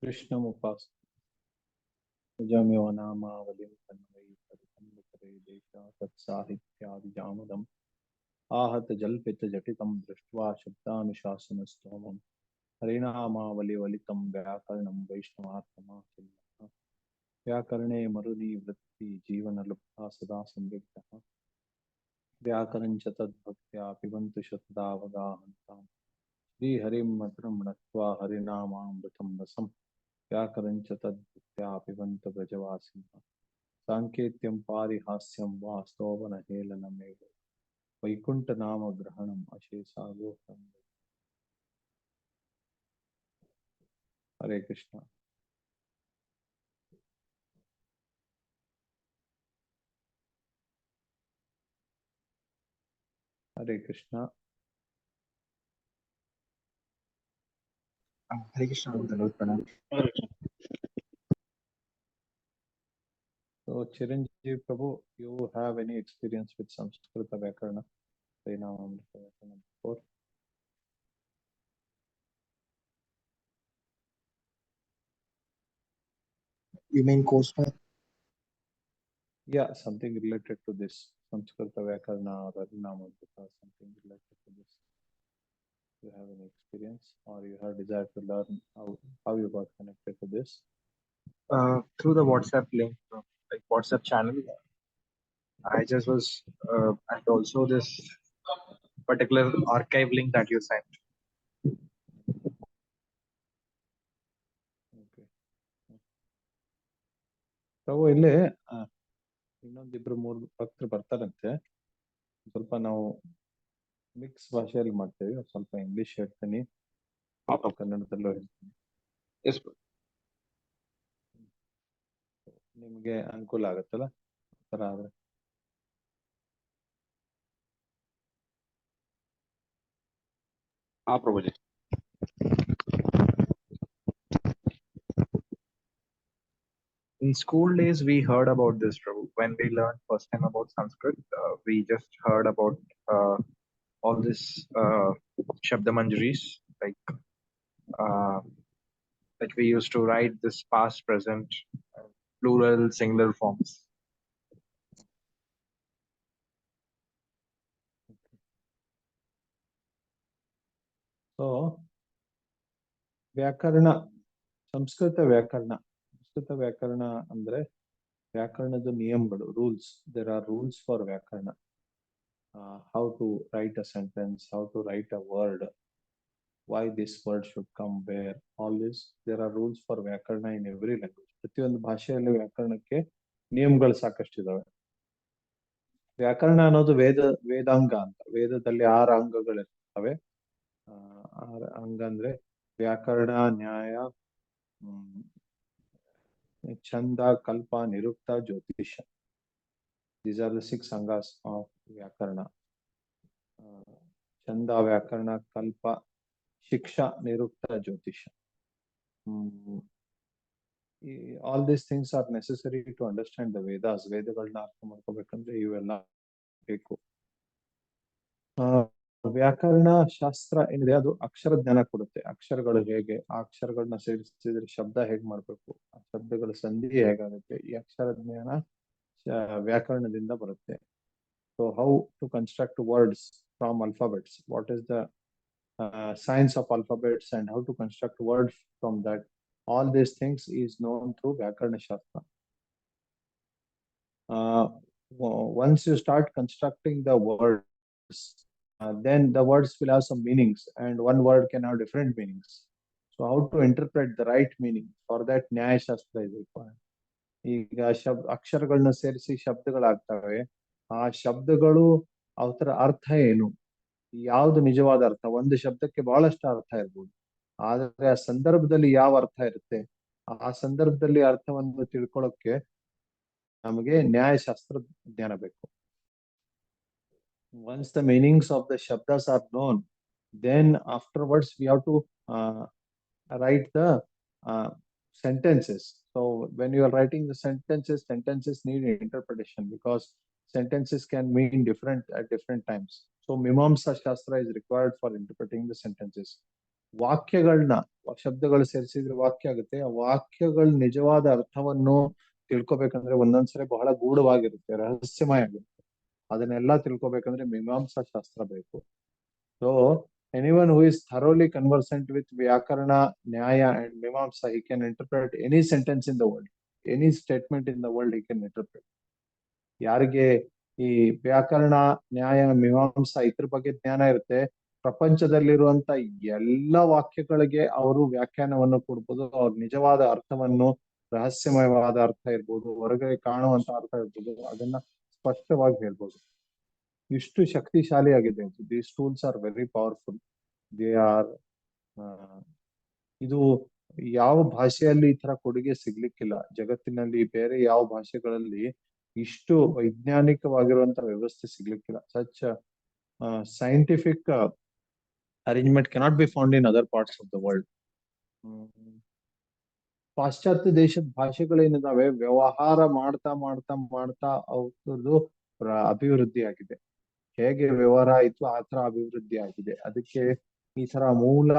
कृष्णमुपास निजमेव नामावलिं तन्मयि परितन्वितरे देशा तत्साहित्यादिजामदम् आहत जल्पित जटितं दृष्ट्वा शब्दानुशासनस्तोमम् हरिनामावलिवलितं व्याकरणं वैष्णवार्थमाचल्यः व्याकरणे मरुनिवृत्ति जीवनलब्धा सदा संविग्धः व्याकरणञ्च तद्भक्त्या पिबन्तु शतदावगाहन्ताम् श्रीहरिं मधुरं नत्वा हरिनामामृतं रसम् व्याकरणञ्च तद्भक्त्या पिबन्तु ब्रजवासिनः साङ्केत्यं पारिहास्यं वा स्तोभनहेलनमेव वैकुण्ठनामग्रहणम् अशेषागोचरम्। हरे कृष्ण। हरे कृष्ण। हरे कृष्ण। धन्यवाद प्रणाम। So Chiranjeev Prabhu, you have any experience with Samskrita Vyakarana? Before? You mean course path? Yeah, something related to this Samskrita Vyakarana or Harinamamrita, something related to this. You have any experience or you have desire to learn how you got connected to this? Through the WhatsApp link, like WhatsApp channel. I just was, and also this particular archive link that you sent. Okay. ಪ್ರಭು ಇಲ್ಲಿ ಇನ್ನೊಂದಿಬ್ರು ಮೂರು ಭಕ್ತರು ಬರ್ತಾರಂತೆ. ಸ್ವಲ್ಪ ನಾವು mix ಭಾಷೆಯಲ್ಲಿ ಮಾಡ್ತೇವೆ. ಸ್ವಲ್ಪ English ಹೇಳ್ತೀನಿ, ಕನ್ನಡದಲ್ಲೂ ಹೇಳ್ತೀನಿ. ನಿಮ್ಗೆ ಅನುಕೂಲ ಆಗತ್ತಲ್ಲ ತರ ಆದ್ರೆ? ಪ್ರಭುಜಿ. In school days, we heard about this, Prabhu. When we learned first time about Sanskrit, we just heard about all this Shabdamanjaris, like we used to write this past, present, plural, singular forms. So ವ್ಯಾಕರಣ, ಸಂಸ್ಕೃತ ವ್ಯಾಕರಣ ಅಂದ್ರೆ ವ್ಯಾಕರಣದ ನಿಯಮಗಳು, rules. There are rules for ವ್ಯಾಕರಣ. How to write a sentence, how to write a word, why this word should come where, all this. There are rules for ವ್ಯಾಕರಣ in every language. ಪ್ರತಿಯೊಂದು ಭಾಷೆಯಲ್ಲಿ ವ್ಯಾಕರಣಕ್ಕೆ ನಿಯಮಗಳು ಸಾಕಷ್ಟು ಇದಾವೆ. ವ್ಯಾಕರಣ ಅನ್ನೋದು ವೇದಾಂಗ ಅಂತ. ವೇದದಲ್ಲಿ 6 ಅಂಗಗಳಿರ್ತವೆ. ಅಂಗ ಅಂದ್ರೆ ವ್ಯಾಕರಣ, ನ್ಯಾಯ, ಛಂದ, ಕಲ್ಪ, ನಿರುಕ್ತ, ಜ್ಯೋತಿಷ. These are the 6 angas of ವ್ಯಾಕರಣ. ಛಂದ, ವ್ಯಾಕರಣ, ಕಲ್ಪ, ಶಿಕ್ಷಾ, ನಿರುಕ್ತ, ಜ್ಯೋತಿಷ. All these things are necessary to understand the Vedas. ವೇದಗಳನ್ನ ಅರ್ಥ ಮಾಡ್ಕೋಬೇಕಂದ್ರೆ ಇವೆಲ್ಲ ಬೇಕು. ವ್ಯಾಕರಣ ಶಾಸ್ತ್ರ ಏನಿದೆ ಅದು ಅಕ್ಷರ ಜ್ಞಾನ ಕೊಡುತ್ತೆ. ಅಕ್ಷರಗಳು ಹೇಗೆ, ಆ ಅಕ್ಷರಗಳನ್ನ ಸೇರಿಸಿದ್ರೆ ಶಬ್ದ ಹೇಗ್ ಮಾಡ್ಬೇಕು, ಆ ಶಬ್ದಗಳ ಸಂಧಿ ಹೇಗಾಗುತ್ತೆ, ಈ ಅಕ್ಷರ ಜ್ಞಾನ ವ್ಯಾಕರಣದಿಂದ ಬರುತ್ತೆ. So how to construct words from alphabets, what is the science of alphabets and how to construct words from that, all these things is known through Vyakarana Shastra. Once you start constructing the words, then the words will have some meanings, and one word can have different meanings. So how to interpret the right meaning, for that Nyaya Shastra is required. ಈಗ ಅಕ್ಷರಗಳನ್ನ ಸೇರಿಸಿ ಶಬ್ದಗಳಾಗ್ತವೆ. ಆ ಶಬ್ದಗಳು ಅವರ ಅರ್ಥ ಏನು, ಯಾವ್ದು ನಿಜವಾದ ಅರ್ಥ? ಒಂದು ಶಬ್ದಕ್ಕೆ ಬಹಳಷ್ಟು ಅರ್ಥ ಇರ್ಬೋದು, ಆದ್ರೆ ಆ ಸಂದರ್ಭದಲ್ಲಿ ಯಾವ ಅರ್ಥ ಇರುತ್ತೆ, ಆ ಸಂದರ್ಭದಲ್ಲಿ ಅರ್ಥವನ್ನು ತಿಳ್ಕೊಳ್ಳೋಕೆ ನಮಗೆ ನ್ಯಾಯಶಾಸ್ತ್ರ ಜ್ಞಾನ ಬೇಕು. Once the meanings of the shabdas are known, then afterwards we have to write the sentences. So when you are writing the sentences need interpretation, because sentences can mean different at different times. So Mimamsa Shastra is required for interpreting the sentences. ವಾಕ್ಯಗಳನ್ನ, ಶಬ್ದಗಳು ಸೇರಿಸಿದ್ರೆ ವಾಕ್ಯ ಆಗುತ್ತೆ. ಆ ವಾಕ್ಯಗಳ ನಿಜವಾದ ಅರ್ಥವನ್ನು ತಿಳ್ಕೊಬೇಕಂದ್ರೆ ಒಂದೊಂದ್ಸರಿ ಬಹಳ ಗೂಢವಾಗಿರುತ್ತೆ, ರಹಸ್ಯಮಯ ಆಗಿರುತ್ತೆ. ಅದನ್ನೆಲ್ಲ ತಿಳ್ಕೊಬೇಕಂದ್ರೆ ಮೀಮಾಂಸಾ ಶಾಸ್ತ್ರ ಬೇಕು. So anyone who is thoroughly conversant with Vyakarana, Nyaya and Mimamsa, he can interpret any sentence in the world, any statement in the world he can interpret. ಯಾರಿಗೆ ಈ ವ್ಯಾಕರಣ, ನ್ಯಾಯ, ಮೀಮಾಂಸಾ ಇದ್ರ ಬಗ್ಗೆ ಜ್ಞಾನ ಇರುತ್ತೆ, ಪ್ರಪಂಚದಲ್ಲಿರುವಂತ ಎಲ್ಲ ವಾಕ್ಯಗಳಿಗೆ ಅವರು ವ್ಯಾಖ್ಯಾನವನ್ನು ಕೊಡ್ಬೋದು. ಅವ್ರ ನಿಜವಾದ ಅರ್ಥವನ್ನು, ರಹಸ್ಯಮಯವಾದ ಅರ್ಥ ಇರ್ಬೋದು, ಹೊರಗಡೆ ಕಾಣುವಂತ ಅರ್ಥ ಇರ್ಬೋದು, ಅದನ್ನ ಸ್ಪಷ್ಟವಾಗಿ ಹೇಳ್ಬೋದು. ಇಷ್ಟು ಶಕ್ತಿಶಾಲಿ ಆಗಿದೆ. These tools are very powerful. They are ಇದು ಯಾವ ಭಾಷೆಯಲ್ಲಿ ಈ ತರ ಕೊಡುಗೆ ಸಿಗ್ಲಿಕ್ಕಿಲ್ಲ. ಜಗತ್ತಿನಲ್ಲಿ ಬೇರೆ ಯಾವ ಭಾಷೆಗಳಲ್ಲಿ ಇಷ್ಟು ವೈಜ್ಞಾನಿಕವಾಗಿರುವಂತ ವ್ಯವಸ್ಥೆ ಸಿಗ್ಲಿಕ್ಕಿಲ್ಲ. Such scientific arrangement cannot be found in other parts of the world. ಪಾಶ್ಚಾತ್ಯ ದೇಶದ ಭಾಷೆಗಳೇನಿದಾವೆ, ವ್ಯವಹಾರ ಮಾಡ್ತಾ ಮಾಡ್ತಾ ಮಾಡ್ತಾ ಅವ್ರದ್ದು ಅಭಿವೃದ್ಧಿ ಆಗಿದೆ. ಹೇಗೆ ವ್ಯವಹಾರ ಆಯ್ತು ಆ ತರ ಅಭಿವೃದ್ಧಿ ಆಗಿದೆ. ಅದಕ್ಕೆ ಈ ತರ ಮೂಲ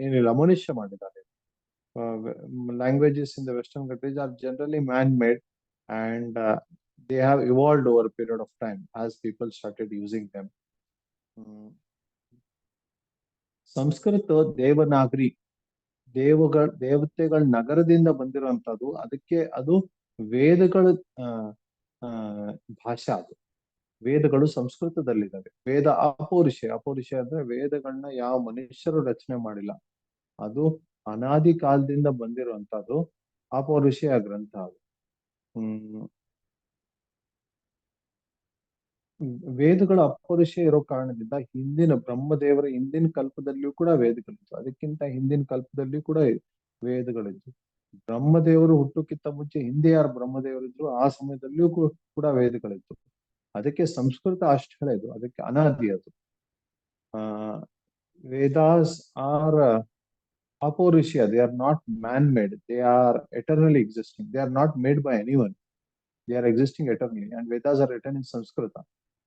ಏನಿಲ್ಲ, ಮನುಷ್ಯ ಮಾಡಿದ್ದಾರೆ. Languages in the western countries are generally man made and they have evolved over a period of time as people started using them. Sanskrit Devanagari, ದೇವತೆಗಳ ನಗರದಿಂದ ಬಂದಿರುವಂತದ್ದು. ಅದಕ್ಕೆ ಅದು ವೇದಗಳ ಭಾಷಾ. ಅದು ವೇದಗಳು ಸಂಸ್ಕೃತದಲ್ಲಿದ್ದಾವೆ. ವೇದ ಅಪೌರುಷ ಅಂದ್ರೆ ವೇದಗಳನ್ನ ಯಾವ ಮನುಷ್ಯರು ರಚನೆ ಮಾಡಿಲ್ಲ, ಅದು ಅನಾದಿ ಕಾಲದಿಂದ ಬಂದಿರುವಂತದ್ದು ಅಪೌರುಷೇಯ ಗ್ರಂಥ. ಅದು ವೇದಗಳ ಅಪೌರುಷೇಯ ಇರೋ ಕಾರಣದಿಂದ ಹಿಂದಿನ ಬ್ರಹ್ಮದೇವರ ಹಿಂದಿನ ಕಲ್ಪದಲ್ಲಿಯೂ ಕೂಡ ವೇದಗಳಿತ್ತು, ಅದಕ್ಕಿಂತ ಹಿಂದಿನ ಕಲ್ಪದಲ್ಲಿಯೂ ಕೂಡ ವೇದಗಳಿತ್ತು. ಬ್ರಹ್ಮದೇವರು ಹುಟ್ಟಕ್ಕಿಂತ ಮುಂಚೆ ಹಿಂದೆ ಯಾರು ಬ್ರಹ್ಮದೇವರಿದ್ರು ಆ ಸಮಯದಲ್ಲಿಯೂ ಕೂಡ ವೇದಗಳಿತ್ತು. ಅದಕ್ಕೆ ಸಂಸ್ಕೃತ ಅಷ್ಟು ಹಳೆಯದು, ಅದಕ್ಕೆ ಅನಾದಿ ಅದು. ವೇದಾಸ್ ಆರ್ ಅಪೌರುಷೇಯ, they are not man-made, they are eternally existing, they are not made by anyone, they are existing eternally, and Vedas are written in Sanskrit.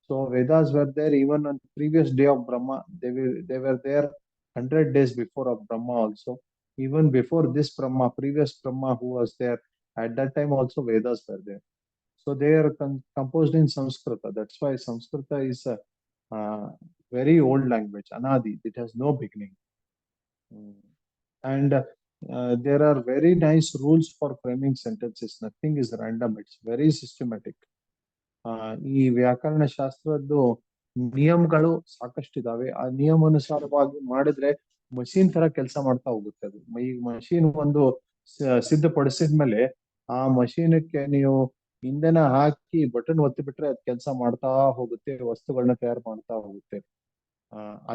So Vedas were there even on previous day of Brahma. They were there 100 days before of Brahma also. Even before this Brahma, previous Brahma who was there, at that time also Vedas were there. So they are composed in Sanskrit. That's why Sanskrit is a very old language, Anadi. It has no beginning. And there are very nice rules for framing sentences. Nothing is random, it's very systematic. ಈ ವ್ಯಾಕರಣ ಶಾಸ್ತ್ರದ್ದು ನಿಯಮಗಳು ಸಾಕಷ್ಟಿದಾವೆ. ಆ ನಿಯಮಾನುಸಾರವಾಗಿ ಮಾಡಿದ್ರೆ machine ತರ ಕೆಲಸ ಮಾಡ್ತಾ ಹೋಗುತ್ತೆ. ಅದು ಈ ಮಷೀನ್ ಒಂದು ಸಿದ್ಧಪಡಿಸಿದ್ಮೇಲೆ ಆ ಮಷೀನಕ್ಕೆ ನೀವು ಇಂಧನ ಹಾಕಿ ಬಟನ್ ಒತ್ತಿ ಬಿಟ್ರೆ ಅದು ಕೆಲಸ ಮಾಡ್ತಾ ಹೋಗುತ್ತೆ, ವಸ್ತುಗಳನ್ನ ತಯಾರು ಮಾಡ್ತಾ ಹೋಗುತ್ತೆ.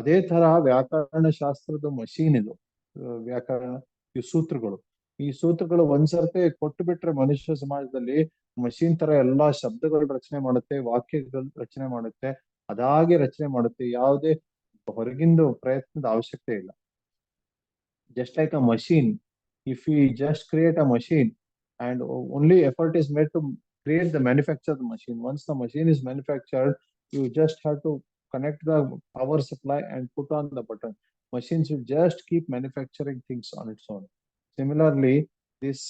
ಅದೇ ತರ ವ್ಯಾಕರಣ ಶಾಸ್ತ್ರದ ಮಷೀನ್ ಇದು. ವ್ಯಾಕರಣ ಈ ಸೂತ್ರಗಳು ಒಂದ್ಸರ್ತಿ ಕೊಟ್ಟು ಬಿಟ್ರೆ ಮನುಷ್ಯ ಸಮಾಜದಲ್ಲಿ ಮಷೀನ್ ತರ ಎಲ್ಲಾ ಶಬ್ದಗಳು ರಚನೆ ಮಾಡುತ್ತೆ, ವಾಕ್ಯಗಳು ರಚನೆ ಮಾಡುತ್ತೆ, ಅದಾಗೆ ರಚನೆ ಮಾಡುತ್ತೆ. ಯಾವುದೇ ಹೊರಗಿಂದ ಪ್ರಯತ್ನದ ಅವಶ್ಯಕತೆ ಇಲ್ಲ. Just like a machine, if we just create a machine and only effort is made to create the manufacture the machine, once the machine is manufactured, you just have to connect the power supply and put on the button. Machines will just keep manufacturing things on its own. Similarly, these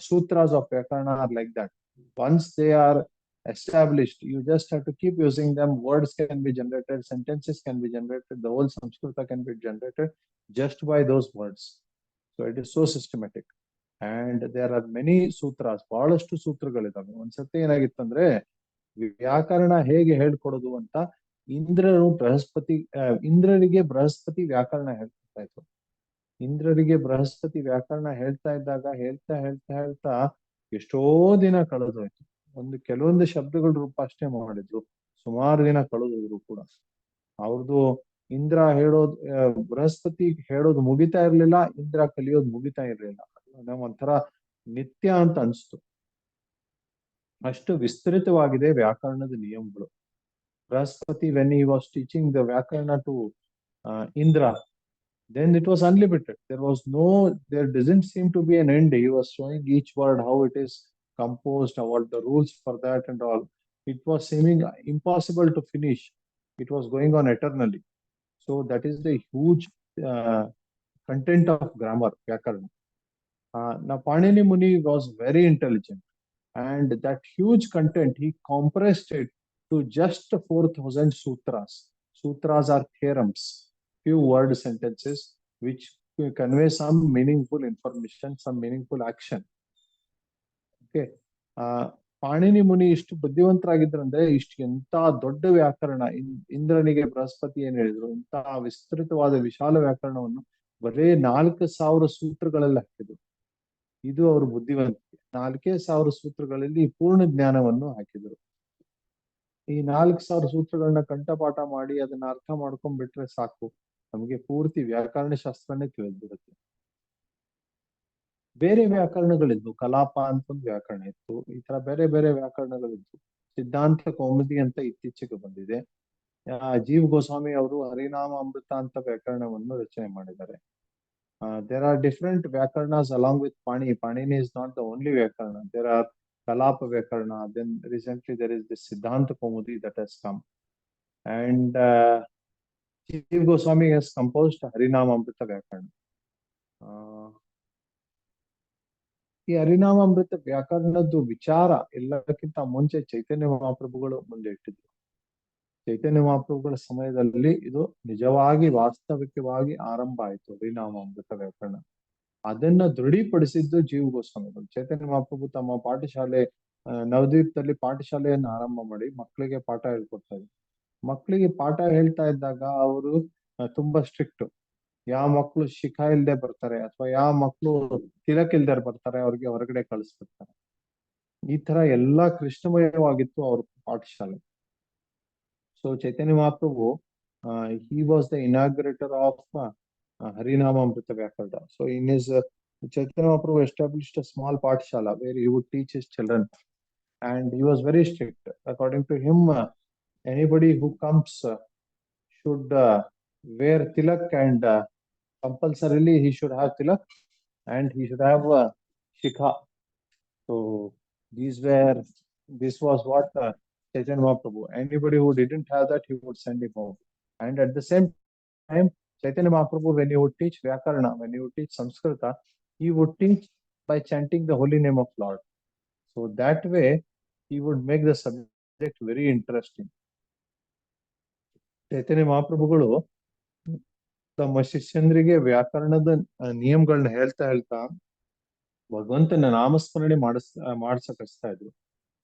sutras of Vyakarana are like that. Once they are established, you just have to keep using them. Words can be generated, sentences can be generated, the whole Samskrita can be generated just by those words. So it is so systematic. And there are many sutras, ಬಹಳಷ್ಟು ಸೂತ್ರಗಳಿದಾವೆ. ಒಂದ್ಸತಿ ಏನಾಗಿತ್ತಂದ್ರೆ ವ್ಯಾಕರಣ ಹೇಗೆ ಹೇಳ್ಕೊಡೋದು ಅಂತ ಇಂದ್ರರಿಗೆ ಬೃಹಸ್ಪತಿ ವ್ಯಾಕರಣ ಹೇಳ್ತಾ ಇತ್ತು. ಇಂದ್ರರಿಗೆ ಬೃಹಸ್ಪತಿ ವ್ಯಾಕರಣ ಹೇಳ್ತಾ ಇದ್ದಾಗ ಹೇಳ್ತಾ ಹೇಳ್ತಾ ಹೇಳ್ತಾ ಎಷ್ಟೋ ದಿನ ಕಳೆದೋಯ್ತು. ಕೆಲವೊಂದು ಶಬ್ದಗಳ ರೂಪ ಅಷ್ಟೇ ಮಾಡಿದ್ರು, ಸುಮಾರು ದಿನ ಕಳೆದೋದ್ರು ಕೂಡ. ಅವ್ರದ್ದು ಇಂದ್ರ ಹೇಳೋದು, ಬೃಹಸ್ಪತಿ ಹೇಳೋದು ಮುಗಿತಾ ಇರ್ಲಿಲ್ಲ, ಇಂದ್ರ ಕಲಿಯೋದು ಮುಗಿತಾ ಇರ್ಲಿಲ್ಲ. ಒಂಥರ ನಿತ್ಯ ಅಂತ ಅನ್ಸ್ತು. ಅಷ್ಟು ವಿಸ್ತೃತವಾಗಿದೆ ವ್ಯಾಕರಣದ ನಿಯಮಗಳು. Brihaspati when he was teaching the Vyakarana to Indra, then it was unlimited. There doesn't seem to be an end. He was showing each word, how it is composed, what the rules for that and all. It was seeming impossible to finish. It was going on eternally. So that is the huge content of grammar, Vyakarna. Now, Panini Muni was very intelligent, and that huge content he compressed it to just 4,000 sutras. Sutras are theorems, few word sentences which convey some meaningful information, some meaningful action. Okay. Panini ಮುನಿ ಇಷ್ಟು ಬುದ್ಧಿವಂತರಾಗಿದ್ರಂದ್ರೆ ಇಷ್ಟು ಎಂತ ದೊಡ್ಡ ವ್ಯಾಕರಣ, ಇಂದ್ರನಿಗೆ ಬೃಹಸ್ಪತಿ ಏನ್ ಹೇಳಿದ್ರು, ಇಂತಹ ವಿಸ್ತೃತವಾದ ವಿಶಾಲ ವ್ಯಾಕರಣವನ್ನು ಬರೇ 4,000 ಸೂತ್ರಗಳಲ್ಲಿ ಹಾಕಿದ್ರು. ಇದು ಅವ್ರ ಬುದ್ಧಿವಂತಿಕೆ. 4,000 ಸೂತ್ರಗಳಲ್ಲಿ ಪೂರ್ಣ ಜ್ಞಾನವನ್ನು ಹಾಕಿದ್ರು. ಈ 4,000 ಸೂತ್ರಗಳನ್ನ ಕಂಠಪಾಠ ಮಾಡಿ ಅದನ್ನ ಅರ್ಥ ಮಾಡ್ಕೊಂಡ್ಬಿಟ್ರೆ ಸಾಕು, ನಮಗೆ ಪೂರ್ತಿ ವ್ಯಾಕರಣ ಶಾಸ್ತ್ರನೇ ತಿಳಿದ್ಬಿಡುತ್ತೆ. ಬೇರೆ ವ್ಯಾಕರಣಗಳಿದ್ವು, ಕಲಾಪ ಅಂತ ಒಂದು ವ್ಯಾಕರಣ ಇತ್ತು, ಈ ತರ ಬೇರೆ ಬೇರೆ ವ್ಯಾಕರಣಗಳಿದ್ವು. ಸಿದ್ಧಾಂತ ಕೌಮುದಿ ಅಂತ ಇತ್ತೀಚೆಗೆ ಬಂದಿದೆ. ಜೀವ್ ಗೋಸ್ವಾಮಿ ಅವರು ಹರಿನಾಮ ಅಮೃತ ಅಂತ ವ್ಯಾಕರಣವನ್ನು ರಚನೆ ಮಾಡಿದ್ದಾರೆ. There are different Vyakaranas along with Pani. Panini is not the only Vyakarana. There are Kalapa Vyakarana. Then recently there is this Siddhanta Kaumudi that has come. And Jiv Goswami has composed Harinama Amrita Vyakarana. ಈ ಹರಿನಾಮ ಅಮೃತ ವ್ಯಾಕರಣದ್ದು ವಿಚಾರ ಎಲ್ಲಕ್ಕಿಂತ ಮುಂಚೆ ಚೈತನ್ಯ ಮಹಾಪ್ರಭುಗಳು ಮುಂದೆ ಇಟ್ಟಿದ್ರು. ಚೈತನ್ಯ ಮಹಾಪ್ರಭುಗಳ ಸಮಯದಲ್ಲಿ ಇದು ನಿಜವಾಗಿ ವಾಸ್ತವಿಕವಾಗಿ ಆರಂಭ ಆಯಿತು, ಹರಿನಾಮ ಅಮೃತ ವ್ಯಾಕರಣ. ಅದನ್ನ ದೃಢೀಪಡಿಸಿದ್ದು ಜೀವ ಗೋಸ್ವಾಮಿಗಳು. ಚೈತನ್ಯ ಮಹಾಪ್ರಭು ತಮ್ಮ ಪಾಠಶಾಲೆ ನವದ್ವೀಪದಲ್ಲಿ ಪಾಠಶಾಲೆಯನ್ನು ಆರಂಭ ಮಾಡಿ ಮಕ್ಕಳಿಗೆ ಪಾಠ ಹೇಳ್ಕೊಡ್ತಾ ಇದ್ರು. ಮಕ್ಕಳಿಗೆ ಪಾಠ ಹೇಳ್ತಾ ಇದ್ದಾಗ ಅವರು ತುಂಬಾ ಸ್ಟ್ರಿಕ್ಟ್. ಯಾವ ಮಕ್ಕಳು ಶಿಖಾ ಇಲ್ದೆ ಬರ್ತಾರೆ ಅಥವಾ ಯಾವ ಮಕ್ಕಳು ತಿಲಕ್ ಇಲ್ದೆ ಬರ್ತಾರೆ ಅವ್ರಿಗೆ ಹೊರಗಡೆ ಕಳಿಸ್ಬಿಡ್ತಾರೆ. ಈ ತರ ಎಲ್ಲಾ ಕೃಷ್ಣಮಯವಾಗಿತ್ತು ಅವ್ರ ಪಾಠಶಾಲೆ. So Chaitanya Mahaprabhu, he was the inaugurator of Harinama Amrita Vyakarana. So in his Chaitanya Mahaprabhu established a small pathshala where he would teach his children, and he was very strict. According to him, anybody who comes should wear tilak, and compulsorily he should have tilak and he should have shikha. So this was what Chaitanya Mahaprabhu. Anybody who didn't have that, he would send him home. And at the same time, Chaitanya Mahaprabhu, when he would teach Vyakarana, when he would teach Sanskrita, he would teach by chanting the holy name of Lord. So that way, he would make the subject very interesting. Chaitanya Mahaprabhuಗಳು ತಮ್ಮ ಶಿಷ್ಯಂದ್ರಿಗೆ ವ್ಯಾಕರಣದ ನಿಯಮಗಳನ್ನ ಹೇಳ್ತಾ ಭಗವಂತನ ನಾಮಸ್ಮರಣೆ ಮಾಡ್ಸಕ್ಕಿಸ್ತಾ ಇದ್ರು.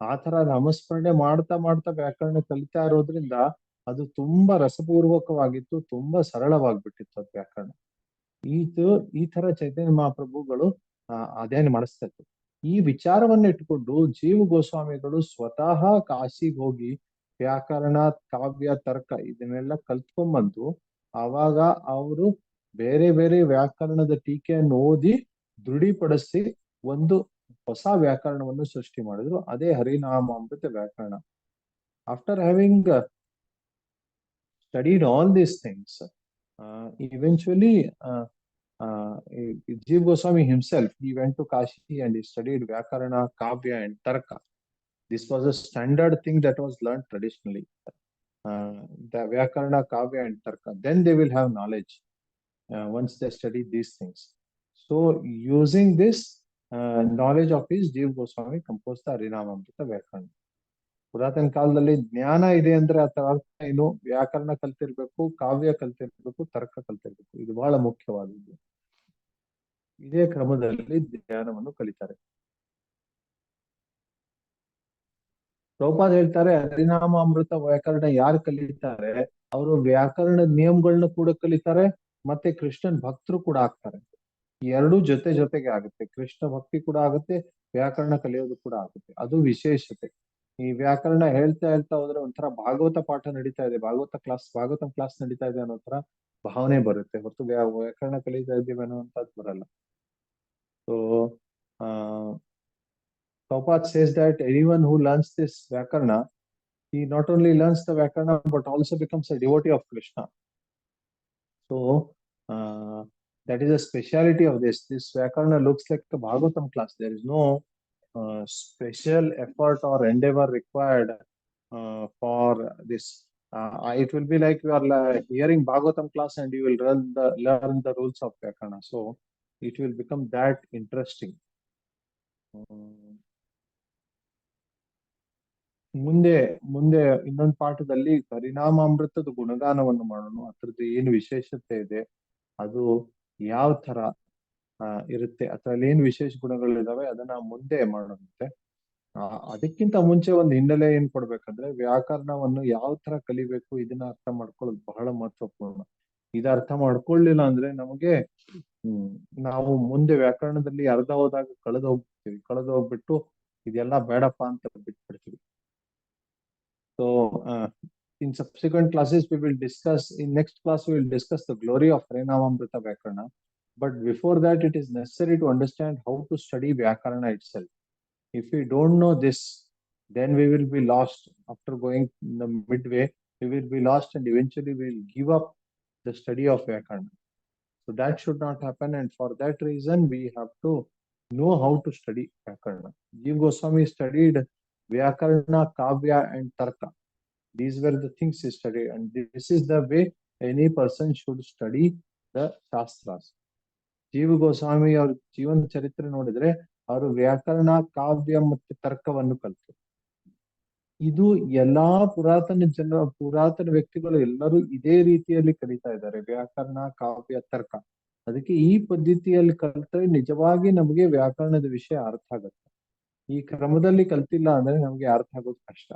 ಆ ತರ ನಾಮಸ್ಮರಣೆ ಮಾಡ್ತಾ ವ್ಯಾಕರಣ ಕಲಿತಾ ಇರೋದ್ರಿಂದ ಅದು ತುಂಬಾ ರಸಪೂರ್ವಕವಾಗಿತ್ತು, ತುಂಬಾ ಸರಳವಾಗ್ಬಿಟ್ಟಿತ್ತು ಅದು ವ್ಯಾಕರಣ. ಈ ತರ ಚೈತನ್ಯ ಮಹಾಪ್ರಭುಗಳು ಅಧ್ಯಯನ ಮಾಡಿಸ್ತಾ ಇತ್ತು. ಈ ವಿಚಾರವನ್ನ ಇಟ್ಕೊಂಡು ಜೀವ ಗೋಸ್ವಾಮಿಗಳು ಸ್ವತಃ ಕಾಶಿಗೆ ಹೋಗಿ ವ್ಯಾಕರಣ, ಕಾವ್ಯ, ತರ್ಕ ಇದನ್ನೆಲ್ಲ ಕಲ್ತ್ಕೊಂಡ್ಬಂದು ಆವಾಗ ಅವರು ಬೇರೆ ಬೇರೆ ವ್ಯಾಕರಣದ ಟೀಕೆಯನ್ನು ಓದಿ ದೃಢೀಪಡಿಸಿ ಒಂದು ಹೊಸ ವ್ಯಾಕರಣವನ್ನು ಸೃಷ್ಟಿ ಮಾಡಿದ್ರು. ಅದೇ ಹರಿನಾಮಾಮೃತ ವ್ಯಾಕರಣ. After having studied all these things, eventually Jiv Goswami himself, he went to Kashi and he studied Vyakarana, Kavya and Tarka. This was a standard thing that was learned traditionally. The Vyakarana, Kavya and Tarka. Then they will have knowledge once they study these things. So using this knowledge of his, Jiv Goswami composed the Harinamamrita Vyakarana. ಪುರಾತನ ಕಾಲದಲ್ಲಿ ಜ್ಞಾನ ಇದೆ ಅಂದ್ರೆ ಅದರ ಅರ್ಥ ಏನು? ವ್ಯಾಕರಣ ಕಲ್ತಿರ್ಬೇಕು, ಕಾವ್ಯ ಕಲ್ತಿರ್ಬೇಕು, ತರ್ಕ ಕಲ್ತಿರ್ಬೇಕು. ಇದು ಬಹಳ ಮುಖ್ಯವಾದದ್ದು. ಇದೇ ಕ್ರಮದಲ್ಲಿ ಜ್ಞಾನವನ್ನು ಕಲಿತಾರೆ. ಪ್ರಭುಪಾದ ಹೇಳ್ತಾರೆ, ಹರಿನಾಮ ಅಮೃತ ವ್ಯಾಕರಣ ಯಾರು ಕಲಿತಾರೆ ಅವರು ವ್ಯಾಕರಣದ ನಿಯಮಗಳನ್ನ ಕೂಡ ಕಲಿತಾರೆ, ಮತ್ತೆ ಕೃಷ್ಣನ್ ಭಕ್ತರು ಕೂಡ ಆಗ್ತಾರೆ. ಎರಡೂ ಜೊತೆಗೆ ಆಗುತ್ತೆ. ಕೃಷ್ಣ ಭಕ್ತಿ ಕೂಡ ಆಗುತ್ತೆ, ವ್ಯಾಕರಣ ಕಲಿಯೋದು ಕೂಡ ಆಗುತ್ತೆ. ಅದು ವಿಶೇಷತೆ. ಈ ವ್ಯಾಕರಣ ಹೇಳ್ತಾ ಹೋದ್ರೆ ಒಂಥರ ಭಾಗವತ ಪಾಠ ನಡೀತಾ ಇದೆ, ಭಾಗವತಂ ಕ್ಲಾಸ್ ನಡೀತಾ ಇದೆ ಅನ್ನೋ ತರ ಭಾವನೆ ಬರುತ್ತೆ, ಹೊರತು ವ್ಯಾಕರಣ ಕಲಿತಾ ಇದ್ದೀವಿ ಅನ್ನೋಂಥದ್ದು ಬರಲ್ಲ. So Prabhupada says that anyone who learns this Vyakarana, he not only learns the Vyakarana but also becomes a devotee of Krishna. So that is a speciality of this. This Vyakarana looks like a Bhagavatam class. There is no special effort or endeavor required for this It will be like you are hearing Bhagavatam class and you will learn the rules of Vyakana. So it will become that interesting. ಮುಂದೆ ಮುಂದೆ ಇನ್ನೊಂದು ಪಾಠದಲ್ಲಿ ಪರಿಣಾಮಾಮೃತದ ಗುಣಗಾನವನ್ನು ಮಾಡೋಣ. ಅದ್ರದ್ದು ಏನು ವಿಶೇಷತೆ ಇದೆ, ಅದು ಯಾವ ತರ ಇರುತ್ತೆ, ಅದ್ರಲ್ಲಿ ಏನು ವಿಶೇಷ ಗುಣಗಳಿದಾವೆ ಅದನ್ನ ಮುಂದೆ ಮಾಡೋಣಂತೆ. ಅದಕ್ಕಿಂತ ಮುಂಚೆ ಒಂದು ಹಿನ್ನೆಲೆ ಏನ್ ಕೊಡ್ಬೇಕಂದ್ರೆ, ವ್ಯಾಕರಣವನ್ನು ಯಾವ ತರ ಕಲಿಬೇಕು ಇದನ್ನ ಅರ್ಥ ಮಾಡ್ಕೊಳ್ಳೋದು ಬಹಳ ಮಹತ್ವಪೂರ್ಣ. ಇದು ಅರ್ಥ ಮಾಡ್ಕೊಳ್ಳಿಲ್ಲ ಅಂದ್ರೆ ನಮಗೆ ನಾವು ಮುಂದೆ ವ್ಯಾಕರಣದಲ್ಲಿ ಅರ್ಧ ಹೋದಾಗ ಕಳೆದು ಹೋಗ್ಬಿಟ್ಟು ಇದೆಲ್ಲ ಬೇಡಪ್ಪ ಅಂತ ಬಿಟ್ಬಿಡ್ತೀವಿ. So in subsequent classes we will discuss, in next class we will discuss the glory of Parinamamrita Vyakarana. But before that it is necessary to understand how to study Vyakarana itself. If we don't know this, then we will be lost. After going in the midway, we will be lost and eventually we will give up the study of Vyakarana. So that should not happen, and for that reason we have to know how to study Vyakarana. Jiva Goswami studied Vyakarana, Kavya and Tarka. These were the things he studied, and this is the way any person should study the Shastras. Jiva Goswami ಅವ್ರ ಜೀವನ ಚರಿತ್ರೆ ನೋಡಿದ್ರೆ ಅವರು ವ್ಯಾಕರಣ, ಕಾವ್ಯ ಮತ್ತೆ ತರ್ಕವನ್ನು ಕಲಿತರು. ಇದು ಎಲ್ಲಾ ಪುರಾತನ ವ್ಯಕ್ತಿಗಳು ಎಲ್ಲರೂ ಇದೇ ರೀತಿಯಲ್ಲಿ ಕಲಿತಾ ಇದ್ದಾರೆ, ವ್ಯಾಕರಣ, ಕಾವ್ಯ, ತರ್ಕ. ಅದಕ್ಕೆ ಈ ಪದ್ಧತಿಯಲ್ಲಿ ಕಲಿತರೆ ನಿಜವಾಗಿ ನಮಗೆ ವ್ಯಾಕರಣದ ವಿಷಯ ಅರ್ಥ ಆಗುತ್ತೆ. ಈ ಕ್ರಮದಲ್ಲಿ ಕಲ್ತಿಲ್ಲ ಅಂದ್ರೆ ನಮ್ಗೆ ಅರ್ಥ ಆಗೋದು ಕಷ್ಟ.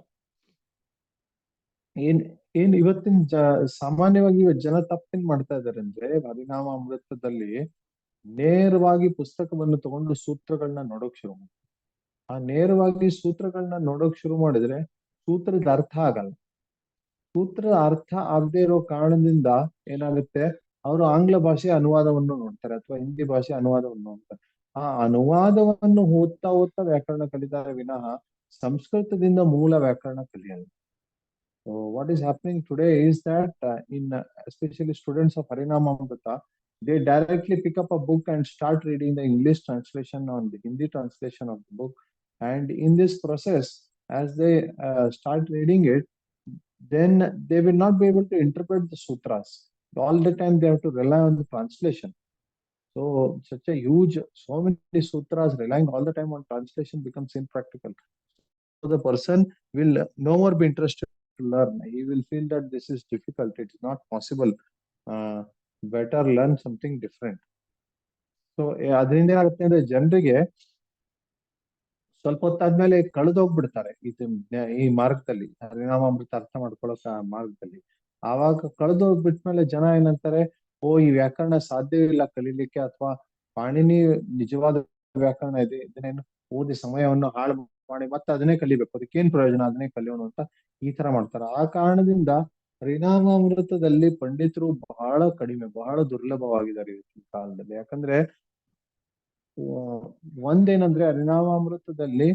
ಏನ್ ಇವತ್ತಿನ ಸಾಮಾನ್ಯವಾಗಿ ಜನ ತಪ್ಪೇನ್ ಮಾಡ್ತಾ ಇದಾರೆ ಅಂದ್ರೆ, ಪರಿಣಾಮಾಮೃತದಲ್ಲಿ ನೇರವಾಗಿ ಪುಸ್ತಕವನ್ನು ತಗೊಂಡು ಸೂತ್ರಗಳನ್ನ ನೋಡೋಕ್ ಶುರು ಮಾಡ್ತಾರೆ. ಆ ನೇರವಾಗಿ ಸೂತ್ರಗಳನ್ನ ನೋಡೋಕ್ ಶುರು ಮಾಡಿದ್ರೆ ಸೂತ್ರದ ಅರ್ಥ ಆಗಲ್ಲ. ಸೂತ್ರದ ಅರ್ಥ ಆಗದೆ ಇರೋ ಕಾರಣದಿಂದ ಏನಾಗುತ್ತೆ, ಅವರು ಆಂಗ್ಲ ಭಾಷೆ ಅನುವಾದವನ್ನು ನೋಡ್ತಾರೆ ಅಥವಾ ಹಿಂದಿ ಭಾಷೆ ಅನುವಾದವನ್ನು ನೋಡ್ತಾರೆ. ಆ ಅನುವಾದವನ್ನು ಓದ್ತಾ ವ್ಯಾಕರಣ ಕಲಿತಾರೆ ವಿನಃ ಸಂಸ್ಕೃತದಿಂದ ಮೂಲ ವ್ಯಾಕರಣ ಕಲಿಯಲ್ಲ. So what is happening today is that especially students of Parinamamrita, they directly pick up a book and start reading the English translation or the Hindi translation of the book. And in this process, as they start reading it, then they will not be able to interpret the sutras. All the time they have to rely on the translation. So such a huge, so many sutras relying all the time on translation becomes impractical. So the person will no more be interested to learn. He will feel that this is difficult, it is not possible. Better learn something different. So ಅದರಿಂದ ಏನಾಗುತ್ತೆ ಅಂದ್ರೆ ಜನರಿಗೆ ಸ್ವಲ್ಪ ಹೊತ್ತಾದ್ಮೇಲೆ ಕಳೆದೋಗ್ಬಿಡ್ತಾರೆ ಈ ಮಾರ್ಗದಲ್ಲಿ, ಪರಿಣಾಮಾಮೃತ ಅರ್ಥ ಮಾಡ್ಕೊಳ್ಳೋಕ ಮಾರ್ಗದಲ್ಲಿ. ಆವಾಗ ಕಳೆದೋಗ್ಬಿಟ್ಮೇಲೆ ಜನ ಏನಂತಾರೆ, ಈ ವ್ಯಾಕರಣ ಸಾಧ್ಯವಿಲ್ಲ ಕಲೀಲಿಕ್ಕೆ, ಅಥವಾ ಪಾಣಿನಿ ನಿಜವಾದ ವ್ಯಾಕರಣ ಇದೆ, ಇದನ್ನೇನು ಓದಿ ಸಮಯವನ್ನು ಹಾಳು ಮಾಡಿ ಮತ್ತೆ ಅದನ್ನೇ ಕಲಿಬೇಕು, ಅದಕ್ಕೇನ್ ಪ್ರಯೋಜನ, ಅದನ್ನೇ ಕಲಿಯೋಣ ಅಂತ ಈ ತರ ಮಾಡ್ತಾರೆ. ಆ ಕಾರಣದಿಂದ ಪರಿಣಾಮಾಮೃತದಲ್ಲಿ ಪಂಡಿತರು ಬಹಳ ಕಡಿಮೆ, ಬಹಳ ದುರ್ಲಭವಾಗಿದ್ದಾರೆ ಈ ಕಾಲದಲ್ಲಿ. ಯಾಕಂದ್ರೆ ಒಂದೇನಂದ್ರೆ ಪರಿಣಾಮಾಮೃತದಲ್ಲಿ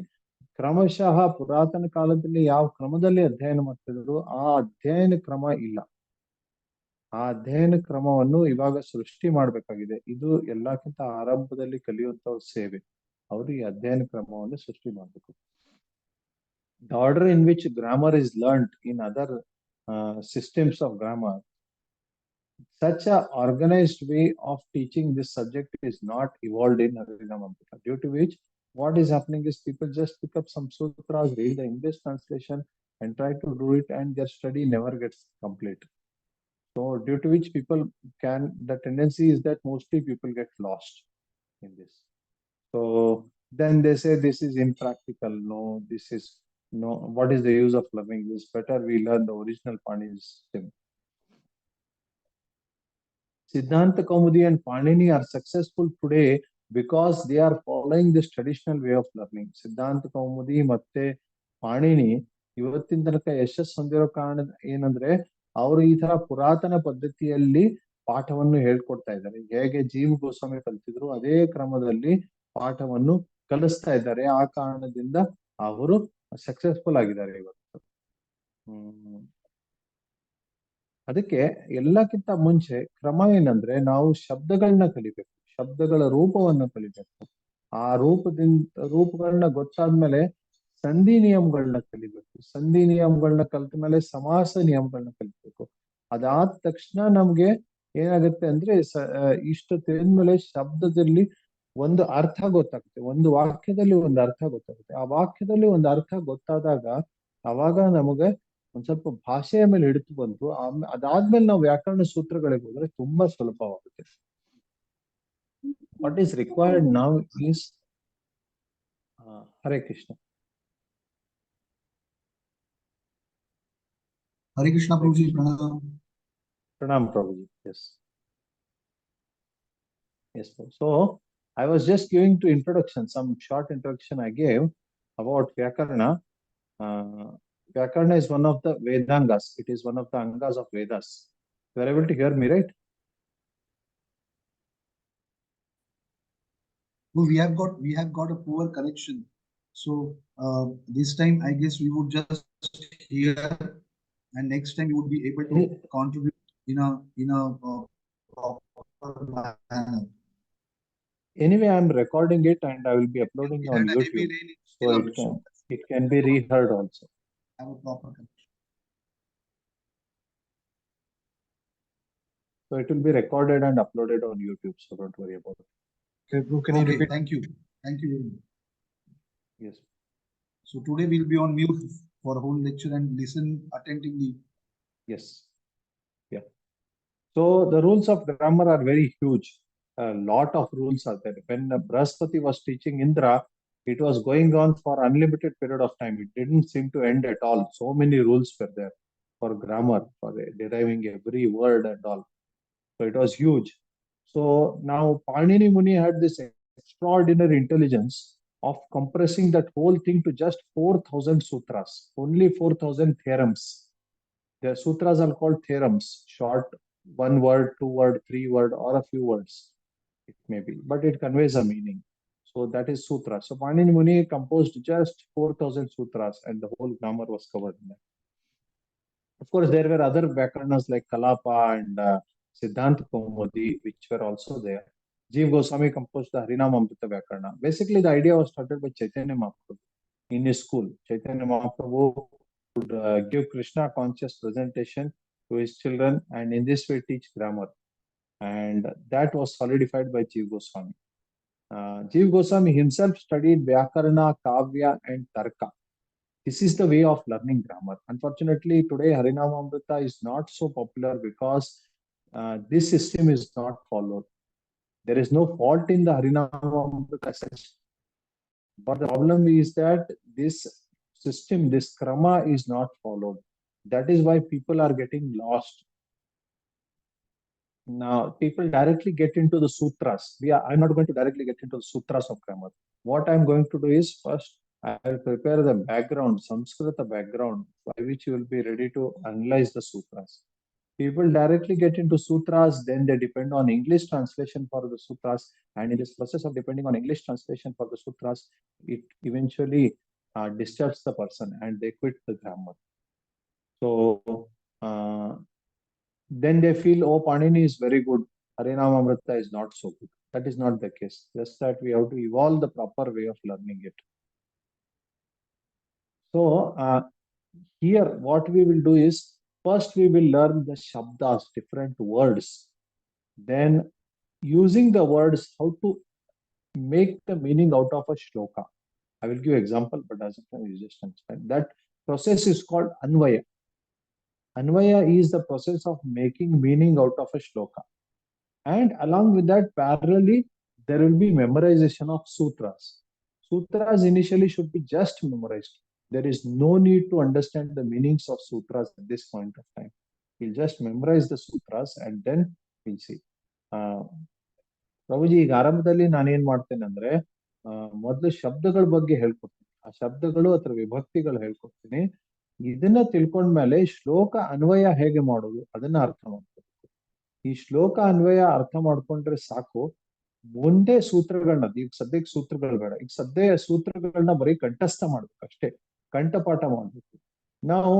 ಕ್ರಮಶಃ ಪುರಾತನ ಕಾಲದಲ್ಲಿ ಯಾವ ಕ್ರಮದಲ್ಲಿ ಅಧ್ಯಯನ ಮಾಡ್ತಿದ್ರು ಆ ಅಧ್ಯಯನ ಕ್ರಮ ಇಲ್ಲ. ಆ ಅಧ್ಯಯನ ಕ್ರಮವನ್ನು ಇವಾಗ ಸೃಷ್ಟಿ ಮಾಡ್ಬೇಕಾಗಿದೆ. ಇದು ಎಲ್ಲಕ್ಕಿಂತ ಆರಂಭದಲ್ಲಿ ಕಲಿಯುವಂತ ಸೇವೆ. ಅವರು ಈ ಅಧ್ಯಯನ ಕ್ರಮವನ್ನು ಸೃಷ್ಟಿ ಮಾಡ್ಬೇಕು. The order in which grammar is learnt in other systems of grammar, such a organized way of teaching this subject is not evolved in Parinamamrita, due to which what is happening is people just pick up some sutras, read the English translation and try to do it, and their study never gets complete. So due to which the tendency is that mostly people get lost in this. So then they say this is impractical. No, what is the use of learning this? Better we learn the original Panini system. Siddhanta Kaumudi and Panini are successful today because they are following this traditional way of learning. Siddhanta Kaumudi ಮತ್ತೆ ಪಾಣಿನಿ ಇವತ್ತಿನ ತನಕ ಯಶಸ್ಸು ಹೊಂದಿರೋ ಕಾರಣ ಏನಂದ್ರೆ, ಅವರು ಈ ತರ ಪುರಾತನ ಪದ್ಧತಿಯಲ್ಲಿ ಪಾಠವನ್ನು ಹೇಳ್ಕೊಡ್ತಾ ಇದ್ದಾರೆ. ಹೇಗೆ ಜೀವ ಗೋಸ್ವಾಮಿ ಕಲಿತಿದ್ರು ಅದೇ ಕ್ರಮದಲ್ಲಿ ಪಾಠವನ್ನು ಕಲಿಸ್ತಾ ಇದ್ದಾರೆ. ಆ ಕಾರಣದಿಂದ ಅವರು ಸಕ್ಸಸ್ಫುಲ್ ಆಗಿದ್ದಾರೆ ಇವತ್ತು. ಅದಕ್ಕೆ ಎಲ್ಲಕ್ಕಿಂತ ಮುಂಚೆ ಕ್ರಮ ಏನಂದ್ರೆ, ನಾವು ಶಬ್ದಗಳನ್ನ ಕಲಿಬೇಕು, ಶಬ್ದಗಳ ರೂಪವನ್ನು ಕಲಿಬೇಕು. ಆ ರೂಪಗಳನ್ನ ಗೊತ್ತಾದ್ಮೇಲೆ ಸಂಧಿ ನಿಯಮಗಳನ್ನ ಕಲಿಬೇಕು. ಸಂಧಿ ನಿಯಮಗಳನ್ನ ಕಲ್ತ ಮೇಲೆ ಸಮಾಸ ನಿಯಮಗಳನ್ನ ಕಲಿಬೇಕು. ಅದಾದ ತಕ್ಷಣ ನಮ್ಗೆ ಏನಾಗುತ್ತೆ ಅಂದ್ರೆ ಇಷ್ಟು ತಿಳಿದ್ಮೇಲೆ ಶಬ್ದದಲ್ಲಿ ಒಂದು ಅರ್ಥ ಗೊತ್ತಾಗುತ್ತೆ, ಒಂದು ವಾಕ್ಯದಲ್ಲಿ ಒಂದು ಅರ್ಥ ಗೊತ್ತಾಗುತ್ತೆ. ಆ ವಾಕ್ಯದಲ್ಲಿ ಒಂದು ಅರ್ಥ ಗೊತ್ತಾದಾಗ ಅವಾಗ ನಮಗೆ ಒಂದ್ ಸ್ವಲ್ಪ ಭಾಷೆಯ ಮೇಲೆ ಹಿಡಿತು ಬಂತು. ಅದಾದ್ಮೇಲೆ ನಾವು ವ್ಯಾಕರಣ ಸೂತ್ರಗಳಿಗೆ ಹೋದ್ರೆ ತುಂಬಾ ಸುಲಭವಾಗುತ್ತೆ. What is required now is Hare Krishna. Hare Krishna Prabhuji, pranam. Pranam Prabhuji. Yes. Yes. So I was just giving to introduction, some short introduction I gave about Vyakarna. Vyakarna is one of the Vedangas. It is one of the Angas of Vedas. You are able to hear me, right? Oh, we have got a poor connection. So this time I guess we would just hear, and next time you would be able to contribute in a proper manner. Anyway, I am recording it and I will be uploading on YouTube, so it can be reheard also. Have a proper connection. So it will be recorded and uploaded on YouTube, so don't worry about it. Can you repeat? Thank you very much. Yes. So today we'll be on mute for whole lecture and listen attentively. Yes. Yeah. So the rules of grammar are very huge. A lot of rules are there. When Brahaspati was teaching Indra, it was going on for unlimited period of time. It didn't seem to end at all. So many rules were there for grammar, for deriving every word and all. So it was huge. So now Panini Muni had this extraordinary intelligence of compressing that whole thing to just 4,000 sutras, only 4,000 theorems. The sutras are called theorems, short, one word, two word, three word, or a few words. It may be, but it conveys a meaning. So that is sutra. So Panini Muni composed just 4,000 sutras, and the whole grammar was covered in that. Of course, there were other Vyakaranas like Kalapa and Siddhanta Kaumudi, which were also there. Jeev Goswami composed the Harinamamrita Vyakarana. Basically, the idea was started by Chaitanya Mahaprabhu in his school. Chaitanya Mahaprabhu would give Krishna conscious presentation to his children, and in this way teach grammar. And that was solidified by Jeev Goswami. Jeev Goswami himself studied Vyakarana, Kavya, and Tarka. This is the way of learning grammar. Unfortunately, today Harinamamrita is not so popular because this system is not followed. There is no fault in the Harinamamrita as such, but the problem is that this system, this krama is not followed. That is why people are getting lost. Now, people directly get into the sutras. I'm not going to directly get into the sutras of grammar. What I'm going to do is first, I will prepare the background, Samskrita background, by which you will be ready to analyze the sutras. People directly get into sutras, then they depend on English translation for the sutras. And in this process of depending on English translation for the sutras, it eventually disturbs the person and they quit the grammar. So then they feel, oh, Panini is very good, Harinamamrita is not so good. That is not the case. Just that we have to evolve the proper way of learning it. So here what we will do is, first we will learn the shabdas, different words. Then using the words, how to make the meaning out of a shloka. I will give example, but as of now you just understand. That process is called Anvaya. Anvaya is the process of making meaning out of a shloka. And along with that, parallelly, there will be memorization of sutras. Sutras initially should be just memorized. There is no need to understand the meanings of sutras at this point of time. We'll just memorize the sutras and then we'll see. ಪ್ರಭುಜಿ, ಈಗ ಆರಂಭದಲ್ಲಿ ನಾನೇನ್ ಮಾಡ್ತೇನೆ ಅಂದ್ರೆ ಮೊದಲು ಶಬ್ದಗಳ ಬಗ್ಗೆ ಹೇಳ್ಕೊಡ್ತೀನಿ. ಆ ಶಬ್ದಗಳು ಅಥವಾ ವಿಭಕ್ತಿಗಳು ಹೇಳ್ಕೊಡ್ತೀನಿ. ಇದನ್ನ ತಿಳ್ಕೊಂಡ್ಮೇಲೆ ಶ್ಲೋಕ ಅನ್ವಯ ಹೇಗೆ ಮಾಡೋದು ಅದನ್ನ ಅರ್ಥ ಮಾಡ್ಕೋಬೇಕು. ಈ ಶ್ಲೋಕ ಅನ್ವಯ ಅರ್ಥ ಮಾಡ್ಕೊಂಡ್ರೆ ಸಾಕು. ಮುಂದೆ ಸೂತ್ರಗಳನ್ನ, ಈಗ ಸದ್ಯಕ್ಕೆ ಸೂತ್ರಗಳು ಬೇಡ, ಈಗ ಸದ್ಯ ಸೂತ್ರಗಳನ್ನ ಬರೀ ಕಂಠಸ್ಥ ಮಾಡ್ಬೇಕು ಅಷ್ಟೇ, ಕಂಠಪಾಠ ಮಾಡ್ಬೇಕು. ನಾವು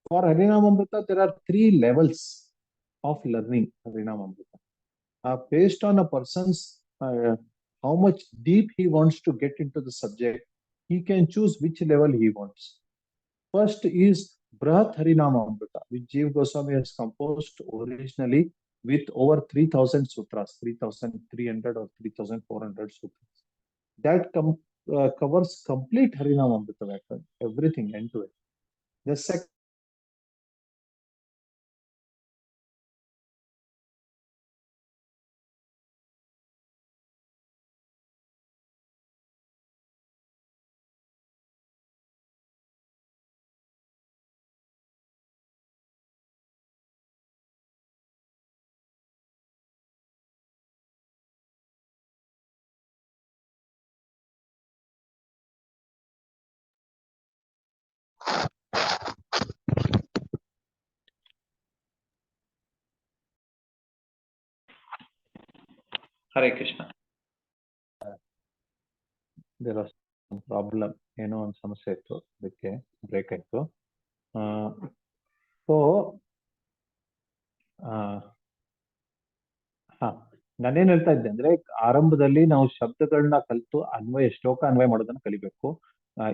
for Harinamamrita there are 3 levels of learning Harinamamrita. Based on a person's how much deep he wants to get into the subject, he can choose which level he wants. First is Brahat Harinama Amrita, which Jeev Goswami has composed originally with over 3000 sutras, 3300 or 3400 sutras. That covers complete Harinama Amrita Vyakaran, everything end to end. The second Hare Krishna. there was some problem, ಏನೋ ಒಂದು ಸಮಸ್ಯೆ ಇತ್ತು, ಅದಕ್ಕೆ break ಆಯ್ತು. So ಹಾ, ನಾನೇನ್ ಹೇಳ್ತಾ ಇದ್ದೆ ಅಂದ್ರೆ, ಆರಂಭದಲ್ಲಿ ನಾವು ಶಬ್ದಗಳನ್ನ ಕಲಿತು ಶ್ಲೋಕ ಅನ್ವಯ ಮಾಡೋದನ್ನ ಕಲಿಬೇಕು.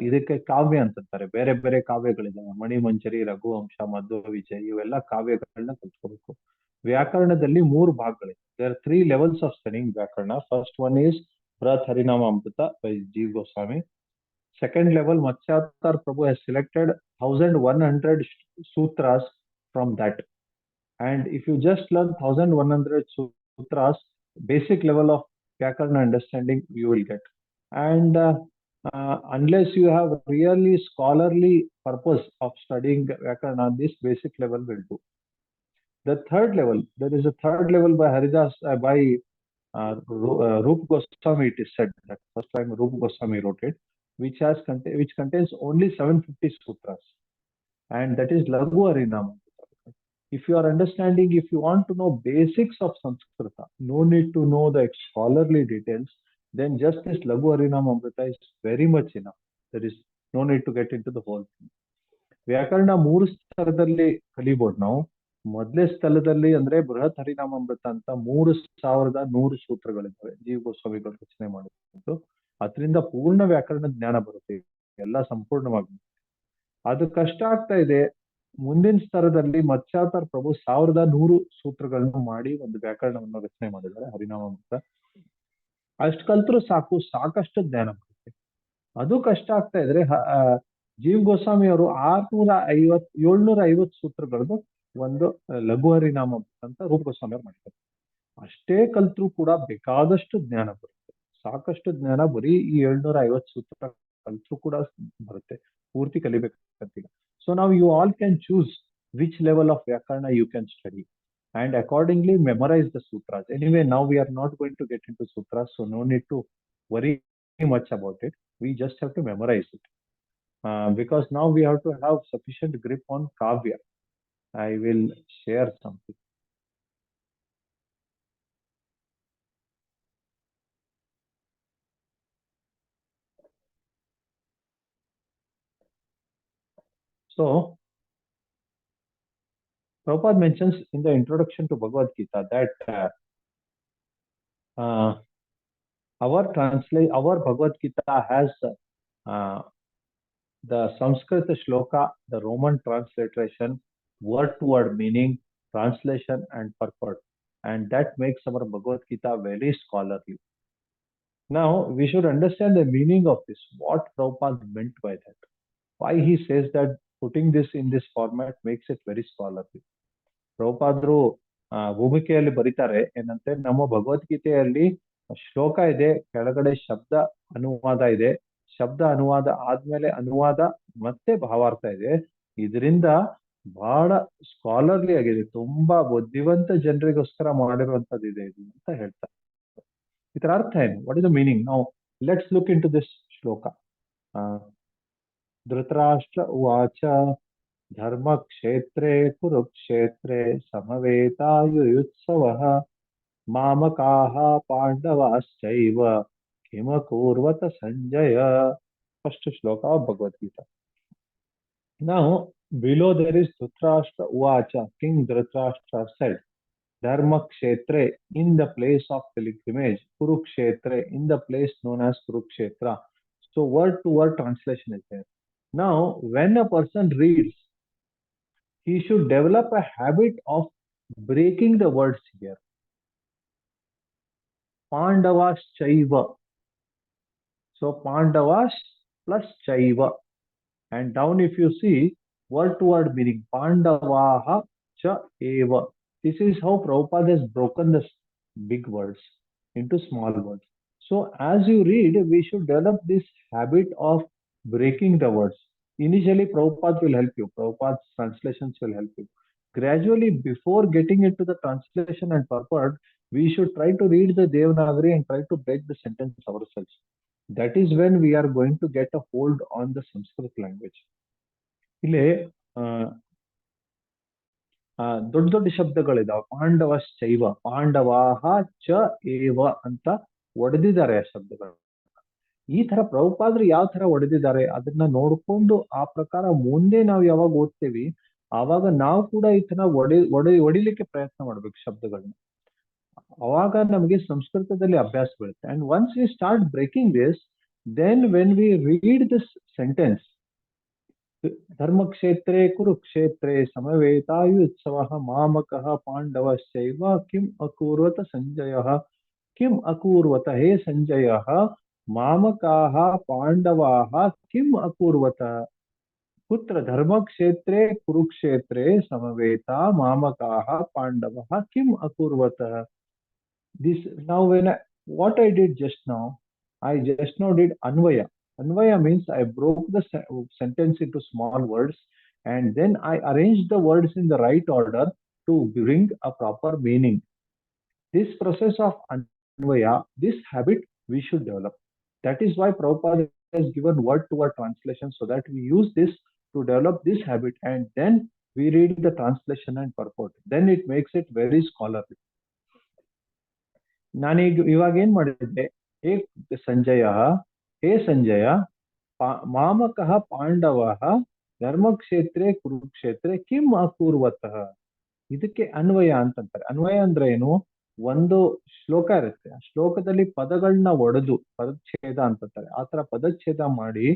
ಇದಕ್ಕೆ ಕಾವ್ಯ ಅಂತಾರೆ. ಬೇರೆ ಬೇರೆ ಕಾವ್ಯಗಳಿದಾವೆ, ಮಣಿಮಂಜರಿ, ರಘುವಂಶ, ಮಧ್ವ ವಿಜಯ್, ಇವೆಲ್ಲ ಕಾವ್ಯಗಳನ್ನ ಕಲ್ತ್ಕೋಬೇಕು. ವ್ಯಾಕರಣದಲ್ಲಿ 3 ಭಾಗಗಳಿವೆ. There 3 levels of studying vyakarana. First one is Brihat Harinama Amrita by Jiv Goswami. Second level, Matsyatar Prabhu has selected 1100 sutras from that. And if you just learn 1100 sutras, basic level of Vyakarana understanding you will get. And unless you have really scholarly purpose of studying Vyakarana, this basic level will do. The third level, there is a third level by Haridas, by Rup Goswami, it is said that first time Rup Goswami wrote it, which contains only 750 sutras, and that is Laghu Harinama. If you are understanding, if you want to know basics of Sanskrita, no need to know the scholarly details, then just this Laghu Harinama Amrita is very much enough. There is no need to get into the whole thing. ವ್ಯಾಕರಣ 3 ಸ್ತರದಲ್ಲಿ ಕಲಿಬಹುದು ನಾವು. ಮೊದಲೇ ಸ್ಥಳದಲ್ಲಿ ಅಂದ್ರೆ ಬೃಹತ್ ಹರಿನಾಮ ಅಮೃತ ಅಂತ 3100 ಸೂತ್ರಗಳಿದ್ದಾವೆ, ಜೀವ್ ಗೋಸ್ವಾಮಿಗಳು ರಚನೆ ಮಾಡಿದ್ದು. ಅದರಿಂದ ಪೂರ್ಣ ವ್ಯಾಕರಣ ಜ್ಞಾನ ಬರುತ್ತೆ, ಎಲ್ಲ ಸಂಪೂರ್ಣವಾಗಿ. ಅದು ಕಷ್ಟ ಆಗ್ತಾ ಇದೆ. ಮುಂದಿನ ಸ್ತರದಲ್ಲಿ ಮತ್ಸ್ಯಾವತಾರ್ ಪ್ರಭು 1100 ಸೂತ್ರಗಳನ್ನು ಮಾಡಿ ಒಂದು ವ್ಯಾಕರಣವನ್ನು ರಚನೆ ಮಾಡಿದ್ದಾರೆ, ಹರಿನಾಮ ಅಮೃತ. ಅಷ್ಟು ಕಲ್ತರೂ ಸಾಕಷ್ಟು ಜ್ಞಾನ ಬರುತ್ತೆ. ಅದು ಕಷ್ಟ ಆಗ್ತಾ ಇದ್ರೆ ಜೀವ್ ಗೋಸ್ವಾಮಿ ಅವರು 750 ಸೂತ್ರಗಳದ್ದು ಒಂದು ಲಘು ಹರಿನಾಮ ಅಂತ ರೂಪ ಗೋಸ್ವಾಮಿ ಅವ್ರು ಮಾಡಿದ್ದಾರೆ. ಅಷ್ಟೇ ಕಲ್ತರೂ ಕೂಡ ಬೇಕಾದಷ್ಟು ಜ್ಞಾನ ಬರುತ್ತೆ, ಸಾಕಷ್ಟು ಜ್ಞಾನ. ಬರೀ ಈ 750 ಸೂತ್ರ ಕಲ್ತರೂ ಕೂಡ ಬರುತ್ತೆ, ಪೂರ್ತಿ ಕಲಿಬೇಕಂತೀಗ. ಸೊ ನಾವು you all can choose which level of vyakarana you can study and accordingly memorize the sutras. Anyway, now we are not going to get into sutras, so no need to worry much about it. We just have to memorize it. Because now we have to have sufficient grip on Kavya. I will share something. So, Prabhupada mentions in the introduction to Bhagavad Gita that our Bhagavad Gita has the Sanskrit shloka, the Roman transliteration, word to word meaning, translation and purport, and that makes our Bhagavad Gita very scholarly. Now we should understand the meaning of this, what Prabhupada meant by that, why he says that putting this in this format makes it very scholarly. Prabhupadru ಭೂಮಿಕೆಯಲ್ಲಿ ಬರೀತಾರೆ ಏನಂತೆ, ನಮ್ಮ ಭಗವದ್ಗೀತೆಯಲ್ಲಿ ಶ್ಲೋಕ ಇದೆ, ಕೆಳಗಡೆ ಶಬ್ದ ಅನುವಾದ ಇದೆ, ಶಬ್ದ ಅನುವಾದ ಆದ್ಮೇಲೆ ಅನುವಾದ ಮತ್ತೆ ಭಾವಾರ್ಥ ಇದೆ. ಇದರಿಂದ ಬಹಳ ಸ್ಕಾಲರ್ಲಿ ಆಗಿದೆ, ತುಂಬಾ ಬುದ್ಧಿವಂತ ಜನರಿಗೋಸ್ಕರ ಮಾಡಿರುವಂತದ್ದು ಇದೆ ಇದು ಅಂತ ಹೇಳ್ತಾರೆ. ಇದರ ಅರ್ಥ ಏನು? What is the meaning? ನಾವು let's look into this shloka. Dhritarashtra ಉವಾಚ ಧರ್ಮ ಕ್ಷೇತ್ರೇ ಕುರುಕ್ಷೇತ್ರೇ ಸಮವೇತಾಯುಯುತ್ಸವಃ ಮಾಮಕಾಃ ಪಾಂಡವಾಶ್ಚೈವ ಕಿಮಕೂರ್ವತ Sanjay. First shloka of Bhagavad Gita. Now, below there is Dhritarashtra Uvacha. King Dhritarashtra said, Dharma Kshetre, in the place of pilgrimage, Kurukshetre, in the place known as Kurukshetra. So word to word translation is there. Now, when a person reads, he should develop a habit of breaking the words here. Pandavas chaiva. So Pandavas plus chaiva. And down if you see, word to word meaning Pandavaha cha eva. This is how Prabhupada has broken the big words into small words. So as you read, we should develop this habit of breaking the words. Initially, Prabhupada will help you. Prabhupada's translations will help you. Gradually, before getting into the translation and purport, we should try to read the Devanagari and try to break the sentence ourselves. That is when we are going to get a hold on the Sanskrit language. ಇಲ್ಲಿ ದೊಡ್ಡ ದೊಡ್ಡ ಶಬ್ದಗಳಿದಾವೆ. ಪಾಂಡವಶ್ಚೈವ, ಪಾಂಡವಾಹ ಚ ಏವ ಅಂತ ಒಡೆದಿದ್ದಾರೆ ಆ ಶಬ್ದಗಳು. ಈ ತರ ಪ್ರಭುಪಾದರು ಯಾವ ತರ ಒಡೆದಿದ್ದಾರೆ ಅದನ್ನ ನೋಡ್ಕೊಂಡು ಆ ಪ್ರಕಾರ ಮುಂದೆ ನಾವು ಯಾವಾಗ ಓದ್ತೇವಿ ಆವಾಗ ನಾವು ಕೂಡ ಈ ತರ ಒಡಿಲಿಕ್ಕೆ ಪ್ರಯತ್ನ ಮಾಡ್ಬೇಕು ಶಬ್ದಗಳನ್ನ. ಅವಾಗ ನಮಗೆ ಸಂಸ್ಕೃತದಲ್ಲಿ ಅಭ್ಯಾಸ ಬೀಳುತ್ತೆ. And once we start breaking this, then when we read this sentence, ಧರ್ಮಕ್ಷೇತ್ರೇ ಕುರುಕ್ಷೇತ್ರೇ ಸಮವೇತಾಯುತ್ಸವಃ ಮಾಮಕಃ ಪಾಂಡವಶ್ಚೈವ ಕಿಂ ಅಕೂರ್ವತ ಸಂಜಯಃ ಕಿಂ ಅಕೂರ್ವತ ಹೇ ಸಂಜಯಃ ಮಾಮಕಾಃ ಪಾಂಡವಾಃ ಕಿಂ ಅಕೂರ್ವತ ಕುತ್ರ ಧರ್ಮಕ್ಷೇತ್ರೇ ಕುರುಕ್ಷೇತ್ರೇ ಸಮವೇತ ಮಾಮಕಾಃ ಪಾಂಡವಃ ಕಿಂ ಅಕೂರ್ವತ. This now what I did just now, I just now did Anvaya. Anvaya means I broke the sentence into small words and then I arranged the words in the right order to bring a proper meaning. This process of Anvaya, this habit we should develop. That is why Prabhupada has given word to word translation, so that we use this to develop this habit and then we read the translation and purport. Then it makes it very scholarly. ನಾನೀಗ ಇವಾಗ ಏನ್ ಮಾಡಿದ್ದೆ, ಹೇ ಸಂಜಯ, ಹೇ ಸಂಜಯ, ಮಾಮಕಃ ಪಾಂಡವಃ ಧರ್ಮಕ್ಷೇತ್ರೇ ಕುರುಕ್ಷೇತ್ರೇ ಕಿಂ ಅಕೂರ್ವತಃ. ಇದಕ್ಕೆ ಅನ್ವಯ ಅಂತಂತಾರೆ. ಅನ್ವಯ ಅಂದ್ರೆ ಏನು, ಒಂದು ಶ್ಲೋಕ ಇರುತ್ತೆ, ಆ ಶ್ಲೋಕದಲ್ಲಿ ಪದಗಳನ್ನ ಒಡೆದು ಪದಚ್ಛೇದ ಅಂತಂತಾರೆ. ಆತರ ಪದಚ್ಛೇದ ಮಾಡಿ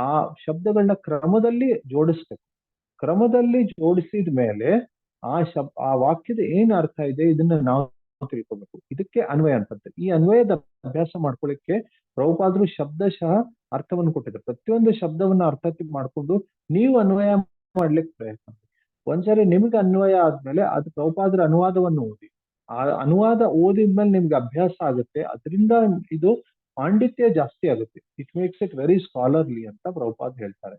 ಆ ಶಬ್ದಗಳನ್ನ ಕ್ರಮದಲ್ಲಿ ಜೋಡಿಸ್ಬೇಕು. ಕ್ರಮದಲ್ಲಿ ಜೋಡಿಸಿದ ಮೇಲೆ ಆ ವಾಕ್ಯದ ಏನ್ ಅರ್ಥ ಇದೆ ಇದನ್ನ ನಾವು ತಿಳ್ಕೋಬೇಕು. ಇದಕ್ಕೆ ಅನ್ವಯ ಅಂತಂತೆ. ಈ ಅನ್ವಯದ ಅಭ್ಯಾಸ ಮಾಡ್ಕೊಳ್ಳಿಕ್ಕೆ ಪ್ರಭುಪಾದರು ಶಬ್ದಶಃ ಅರ್ಥವನ್ನು ಕೊಟ್ಟಿದ್ದಾರೆ. ಪ್ರತಿಯೊಂದು ಶಬ್ದವನ್ನ ಅರ್ಥ ಮಾಡ್ಕೊಂಡು ನೀವು ಅನ್ವಯ ಮಾಡ್ಲಿಕ್ಕೆ ಪ್ರಯತ್ನ. ಒಂದ್ಸರಿ ನಿಮ್ಗೆ ಅನ್ವಯ ಆದ್ಮೇಲೆ ಅದು ಪ್ರಭುಪಾದರ ಅನುವಾದವನ್ನು ಓದಿ. ಆ ಅನುವಾದ ಓದಿದ್ಮೇಲೆ ನಿಮ್ಗೆ ಅಭ್ಯಾಸ ಆಗುತ್ತೆ. ಅದರಿಂದ ಇದು ಪಾಂಡಿತ್ಯ ಜಾಸ್ತಿ ಆಗುತ್ತೆ. It makes it very scholarly ಅಂತ ಪ್ರಭುಪಾದ್ ಹೇಳ್ತಾರೆ.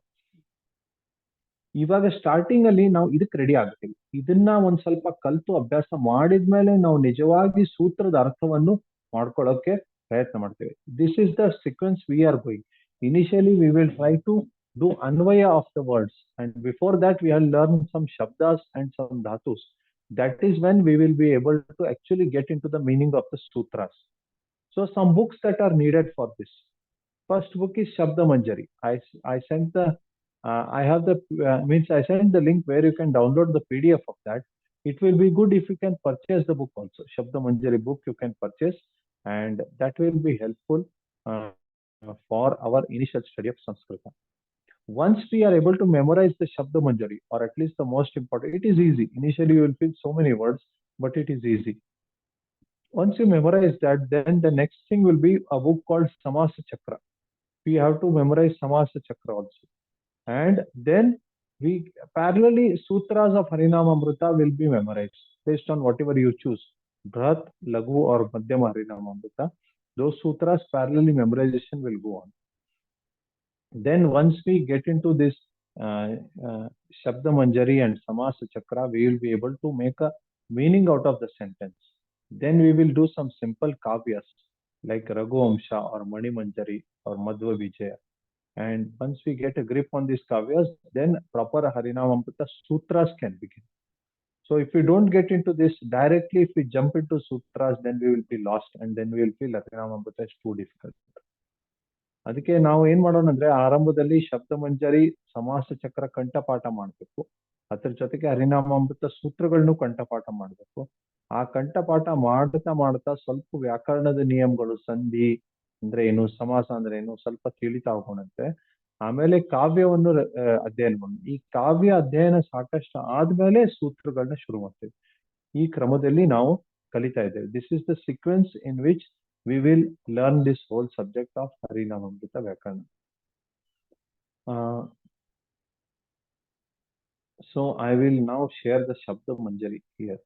ಇವಾಗ ಸ್ಟಾರ್ಟಿಂಗ್ ಅಲ್ಲಿ ನಾವು ಇದಕ್ಕೆ ರೆಡಿ ಆಗ್ತೀವಿ. ಇದನ್ನ ಒಂದ್ ಸ್ವಲ್ಪ ಕಲ್ತು ಅಭ್ಯಾಸ ಮಾಡಿದ್ಮೇಲೆ ನಾವು ನಿಜವಾಗಿ ಸೂತ್ರದ ಅರ್ಥವನ್ನು ಮಾಡ್ಕೊಳ್ಳೋಕೆ ಪ್ರಯತ್ನ ಮಾಡ್ತೇವೆ. This is the sequence we are going. Initially we will try to do anvaya of the words, and before that we have learned some shabdas and some dhatus. That is when we will be able to actually get into the meaning of the sutras. So some books that are needed for this. First book is Shabda Manjari. I sent the I have the I sent the link where you can download the PDF of that. It will be good if you can purchase the book also. Shabda Manjari book you can purchase, and that will be helpful for our initial study of Sanskrit. Once we are able to memorize the Shabda Manjari, or at least the most important, it is easy. Initially you will feel so many words, but it is easy. Once you memorize that, then the next thing will be a book called Samasa Chakra. We have to memorize Samasa Chakra also. And then we parallelly sutras of Harinamamrita will be memorized based on whatever you choose. Brat, Laghu or Madhyama Harinamamrita. Those sutras parallelly memorization will go on. Then once we get into this Shabda Manjari and Samasa Chakra, we will be able to make a meaning out of the sentence. Then we will do some simple kavyas like Raghuvamsha or Mani Manjari or Madhva Vijaya. And once we get a grip on these kavyas, then proper Harinamamrita sutras can begin. So if we don't get into this directly, if we jump into sutras, then we will be lost, and then we will feel Harinamamrita is too difficult. ಅದಕ್ಕೆ ನಾವು ಏನ್ ಮಾಡೋಣ ಅಂದ್ರೆ ಆರಂಭದಲ್ಲಿ ಶಬ್ದ ಮಂಜರಿ ಸಮಾಸ ಚಕ್ರ ಕಂಠಪಾಠ ಮಾಡ್ಬೇಕು. ಅದ್ರ ಜೊತೆಗೆ ಹರಿನಾಮಾಮೃತ ಸೂತ್ರಗಳನ್ನು ಕಂಠಪಾಠ ಮಾಡ್ಬೇಕು. ಆ ಕಂಠಪಾಠ ಮಾಡ್ತಾ ಮಾಡ್ತಾ ಸ್ವಲ್ಪ ವ್ಯಾಕರಣದ ನಿಯಮಗಳು, ಸಂಧಿ, ಅಂದ್ರೆ ಏನು, ಸಮಾಸ ಅಂದ್ರೆ ಏನು ಸ್ವಲ್ಪ ತಿಳಿತಾ ಹೋಗೋಣಂತೆ. ಆಮೇಲೆ ಕಾವ್ಯವನ್ನು ಅಧ್ಯಯನ ಮಾಡೋಣ. ಈ ಕಾವ್ಯ ಅಧ್ಯಯನ ಸಾಕಷ್ಟು ಆದ್ಮೇಲೆ ಸೂತ್ರಗಳನ್ನ ಶುರು ಮಾಡ್ತೇವೆ. ಈ ಕ್ರಮದಲ್ಲಿ ನಾವು ಕಲಿತಾ ಇದ್ದೇವೆ. This is the sequence in which we will learn this whole subject of Harinamamrita vyakarana. So I will now share the Shabda Manjari here.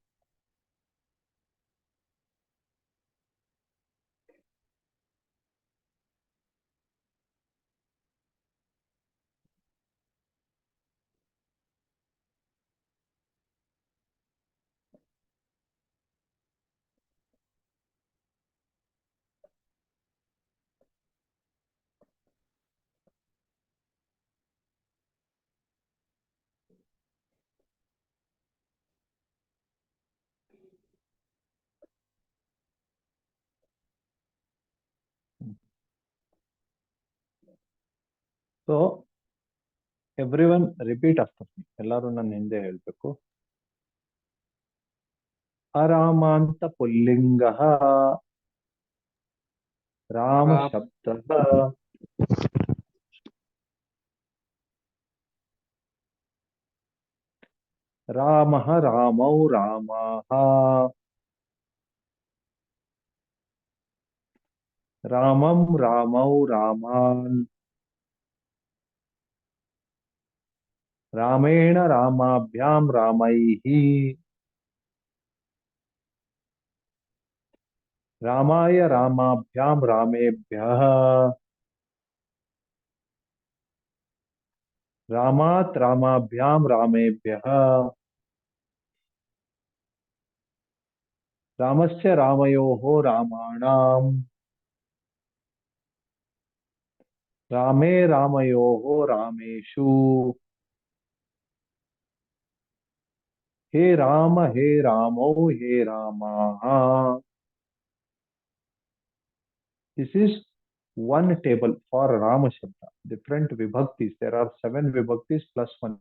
So everyone repeat after me. ಎಲ್ಲರೂ ನನ್ನ ಹಿಂದೆ ಹೇಳ್ಬೇಕು. ಅರಾಮಾಂತ ಪುಲ್ಲಿಂಗಃ ರಾಮ ಶಬ್ದಃ ರಾಮಃ ರಾಮೌ ರಾಮಾಃ ರಾಮಂ ರಾಮೌ ರಾಮಾನ್ ರಾಮೇಣ ರಾಮಾಭ್ಯಾಂ ರಾಮೈಃ ರಾಮಾಯ ರಾಮಾಭ್ಯಾಂ ರಾಮೇಭ್ಯಃ ರಾಮಾತ್ ರಾಮಾಭ್ಯಾಂ ರಾಮೇಭ್ಯಃ ರಾಮಸ್ಯ ರಾಮಯೋಃ ರಾಮಾಣಾಂ ರಾಮೇ ರಾಮಯೋಃ ರಾಮೇಷು ಹೇ ರಾಮ ಹೇ ರಾಮೌ ಹೇ ರಾಮಾಃ. This is one table for Rama Shabda. Different vibhaktis. There are 7 vibhaktis plus 1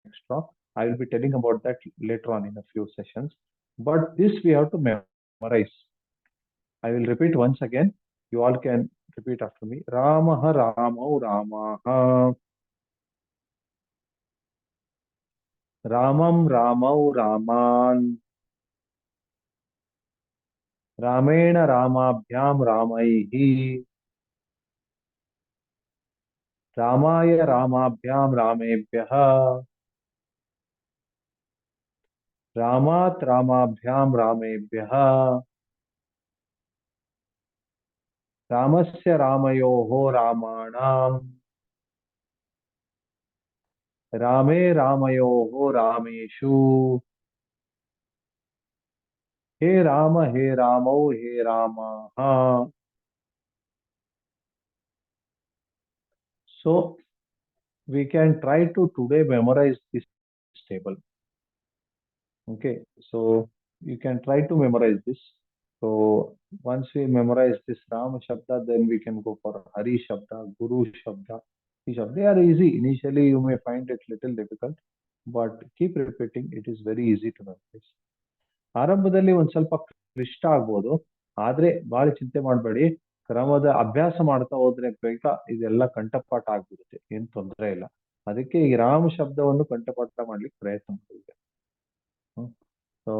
extra. I will be telling about that later on in a few sessions. But this we have to memorize. I will repeat once again. You all can repeat after me. Ramah Ramau Ramaha. Ramam Ramau Raman. Ramena Ramabhyam Ramaihi. रामाय रामाभ्यां रामेभ्यः रामात् रामाभ्यां रामेभ्यः रामस्य रामयोः रामाणां रामे रामयोः रामेषु हे रामौ हे रामाः. So we can try to today memorize this table. Okay, so you can try to memorize this. So once we memorize this Rama Shabda, then we can go for Hari Shabda, Guru Shabda. They are easy. Initially you may find it little difficult, but keep repeating. It is very easy to memorize. ಆರಂಭದಲ್ಲಿ ಒಂದ್ ಸ್ವಲ್ಪ ಕ್ಲಿಷ್ಟ ಆಗ್ಬೋದು, ಆದ್ರೆ ಬಹಳ ಚಿಂತೆ ಮಾಡಬೇಡಿ. ಕ್ರಮದ ಅಭ್ಯಾಸ ಮಾಡ್ತಾ ಹೋದ್ರೆ ಬೇಗ ಇದೆಲ್ಲ ಕಂಠಪಾಠ ಆಗ್ಬಿಡುತ್ತೆ, ಏನ್ ತೊಂದರೆ ಇಲ್ಲ. ಅದಕ್ಕೆ ಈ ರಾಮ ಶಬ್ದವನ್ನು ಕಂಠಪಾಠ ಮಾಡ್ಲಿಕ್ಕೆ ಪ್ರಯತ್ನ ಮಾಡಿದೆ. So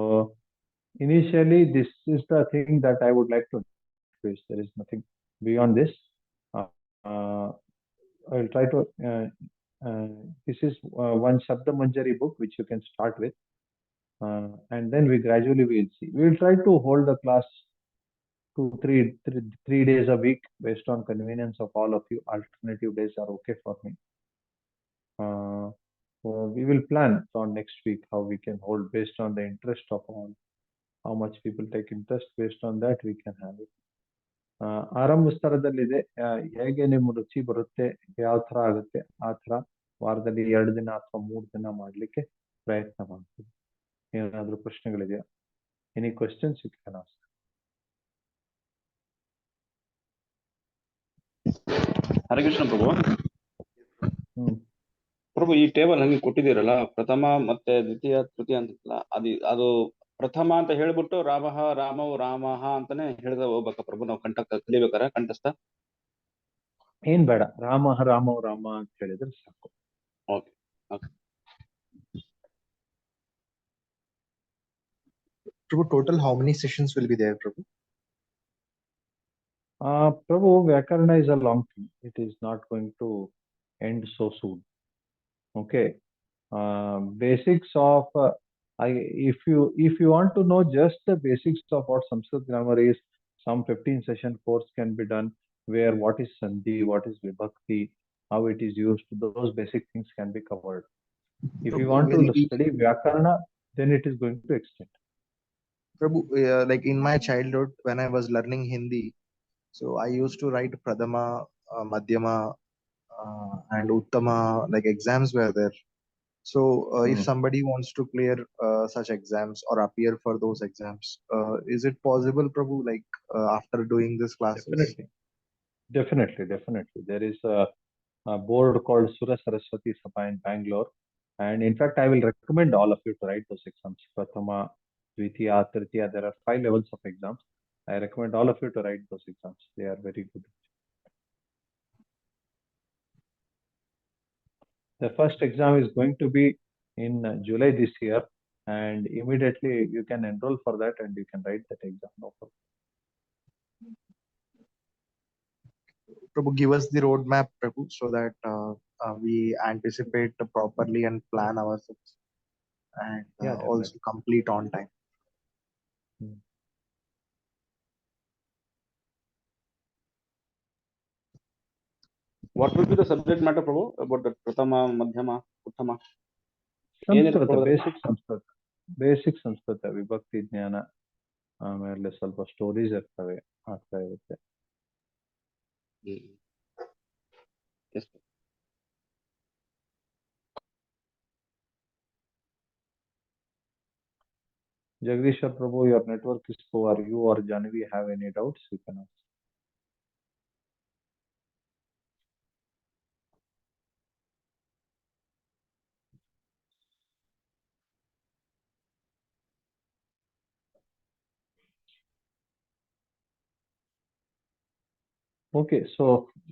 initially this is the thing that I would like to introduce. There is nothing beyond this. I will try to this is one Shabda Manjari book which you can start with, and then we gradually will see. We will try to hold the class 3 days a week based on convenience of all of you. Alternative days are okay for me. So we will plan on next week how we can hold based on the interest of all. How much people take interest, based on that we can have it. ಆರಂಭ ಸ್ತರದಲ್ಲಿದೆ. ಹೇಗೆ ನಿಮ್ಮ ರುಚಿ ಬರುತ್ತೆ, ಯಾವ ತರ ಆಗುತ್ತೆ ಆ ತರ ವಾರದಲ್ಲಿ 2 ದಿನ ಅಥವಾ 3 ದಿನ ಮಾಡ್ಲಿಕ್ಕೆ ಪ್ರಯತ್ನ ಮಾಡ್ತೀವಿ. ಏನಾದ್ರೂ ಪ್ರಶ್ನೆಗಳಿದೆಯಾ? Any questions you can ask. Harikrishna Prabhu. Prabhu, ಈ ಟೇಬಲ್ ಹಂಗೆ ಕೊಟ್ಟಿದ್ದೀರಲ್ಲ, ಪ್ರಥಮ ಮತ್ತೆ ದ್ವಿತೀಯ ತೃತೀಯ ಅಂತಲ್ಲ, ಅದು ಪ್ರಥಮ ಅಂತ ಹೇಳ್ಬಿಟ್ಟು ರಾಮಃ ರಾಮೌ ರಾಮಃ ಅಂತಾನೆ ಹೇಳ್ದ ಹೋಗ್ಬೇಕ ಪ್ರಭು? ನಾವು ಕಲಿಬೇಕಾರ ಕಂಠಸ್ಥ? ಏನ್ ಬೇಡ, ರಾಮ ರಾಮ ರಾಮ ಅಂತ ಹೇಳಿದ್ರೆ ಸಾಕು. Okay okay. Prabhu, total how many sessions will be there, Prabhu? Prabhu, Vyakarna is a long thing. It is not going to end so soon. Okay. Basics of if you want to know just the basics of what Sanskrit grammar is, some 15 session course can be done where what is Sandhi, what is Vibhakti, how it is used, those basic things can be covered. If you want to study Vyakarna, then it is going to extend. Prabhu, like in my childhood, when I was learning Hindi, so I used to write Pradhama, Madhyama, and Uttama, like exams were there. So if somebody wants to clear such exams or appear for those exams, is it possible, Prabhu, like after doing this classes? Definitely. There is a board called Sura Saraswati Sabha in Bangalore. And in fact, I will recommend all of you to write those exams. Prathama, Dvitiya, Tritiya, there are 5 levels of exams. I recommend all of you to write those exams. They are very good. The first exam is going to be in July this year, and immediately you can enroll for that and you can write that exam. No problem. Prabhu, give us the roadmap, Prabhu, so that we anticipate properly and plan ourselves and also complete on time. What will be the subject matter, Prabhu, about the Prathama, Madhyama, Uttama? Sanskrit, basic Sanskrit, Vibhakti Jnana, ಆಮೇಲೆ ಸ್ವಲ್ಪ stories ಇರ್ತವೆ, ಆಗ್ತಾ ಇರುತ್ತೆ. Jagdishwar Prabhu, your network is poor. You or Janvi have any doubts? You can ask. Okay, so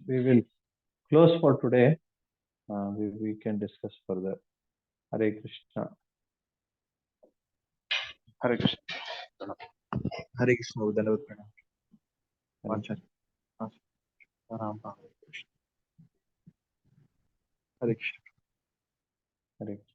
we will close for today. We can discuss further. Hare Krishna. Hare Krishna. Hare Krishna. Hare Krishna. Hare Krishna.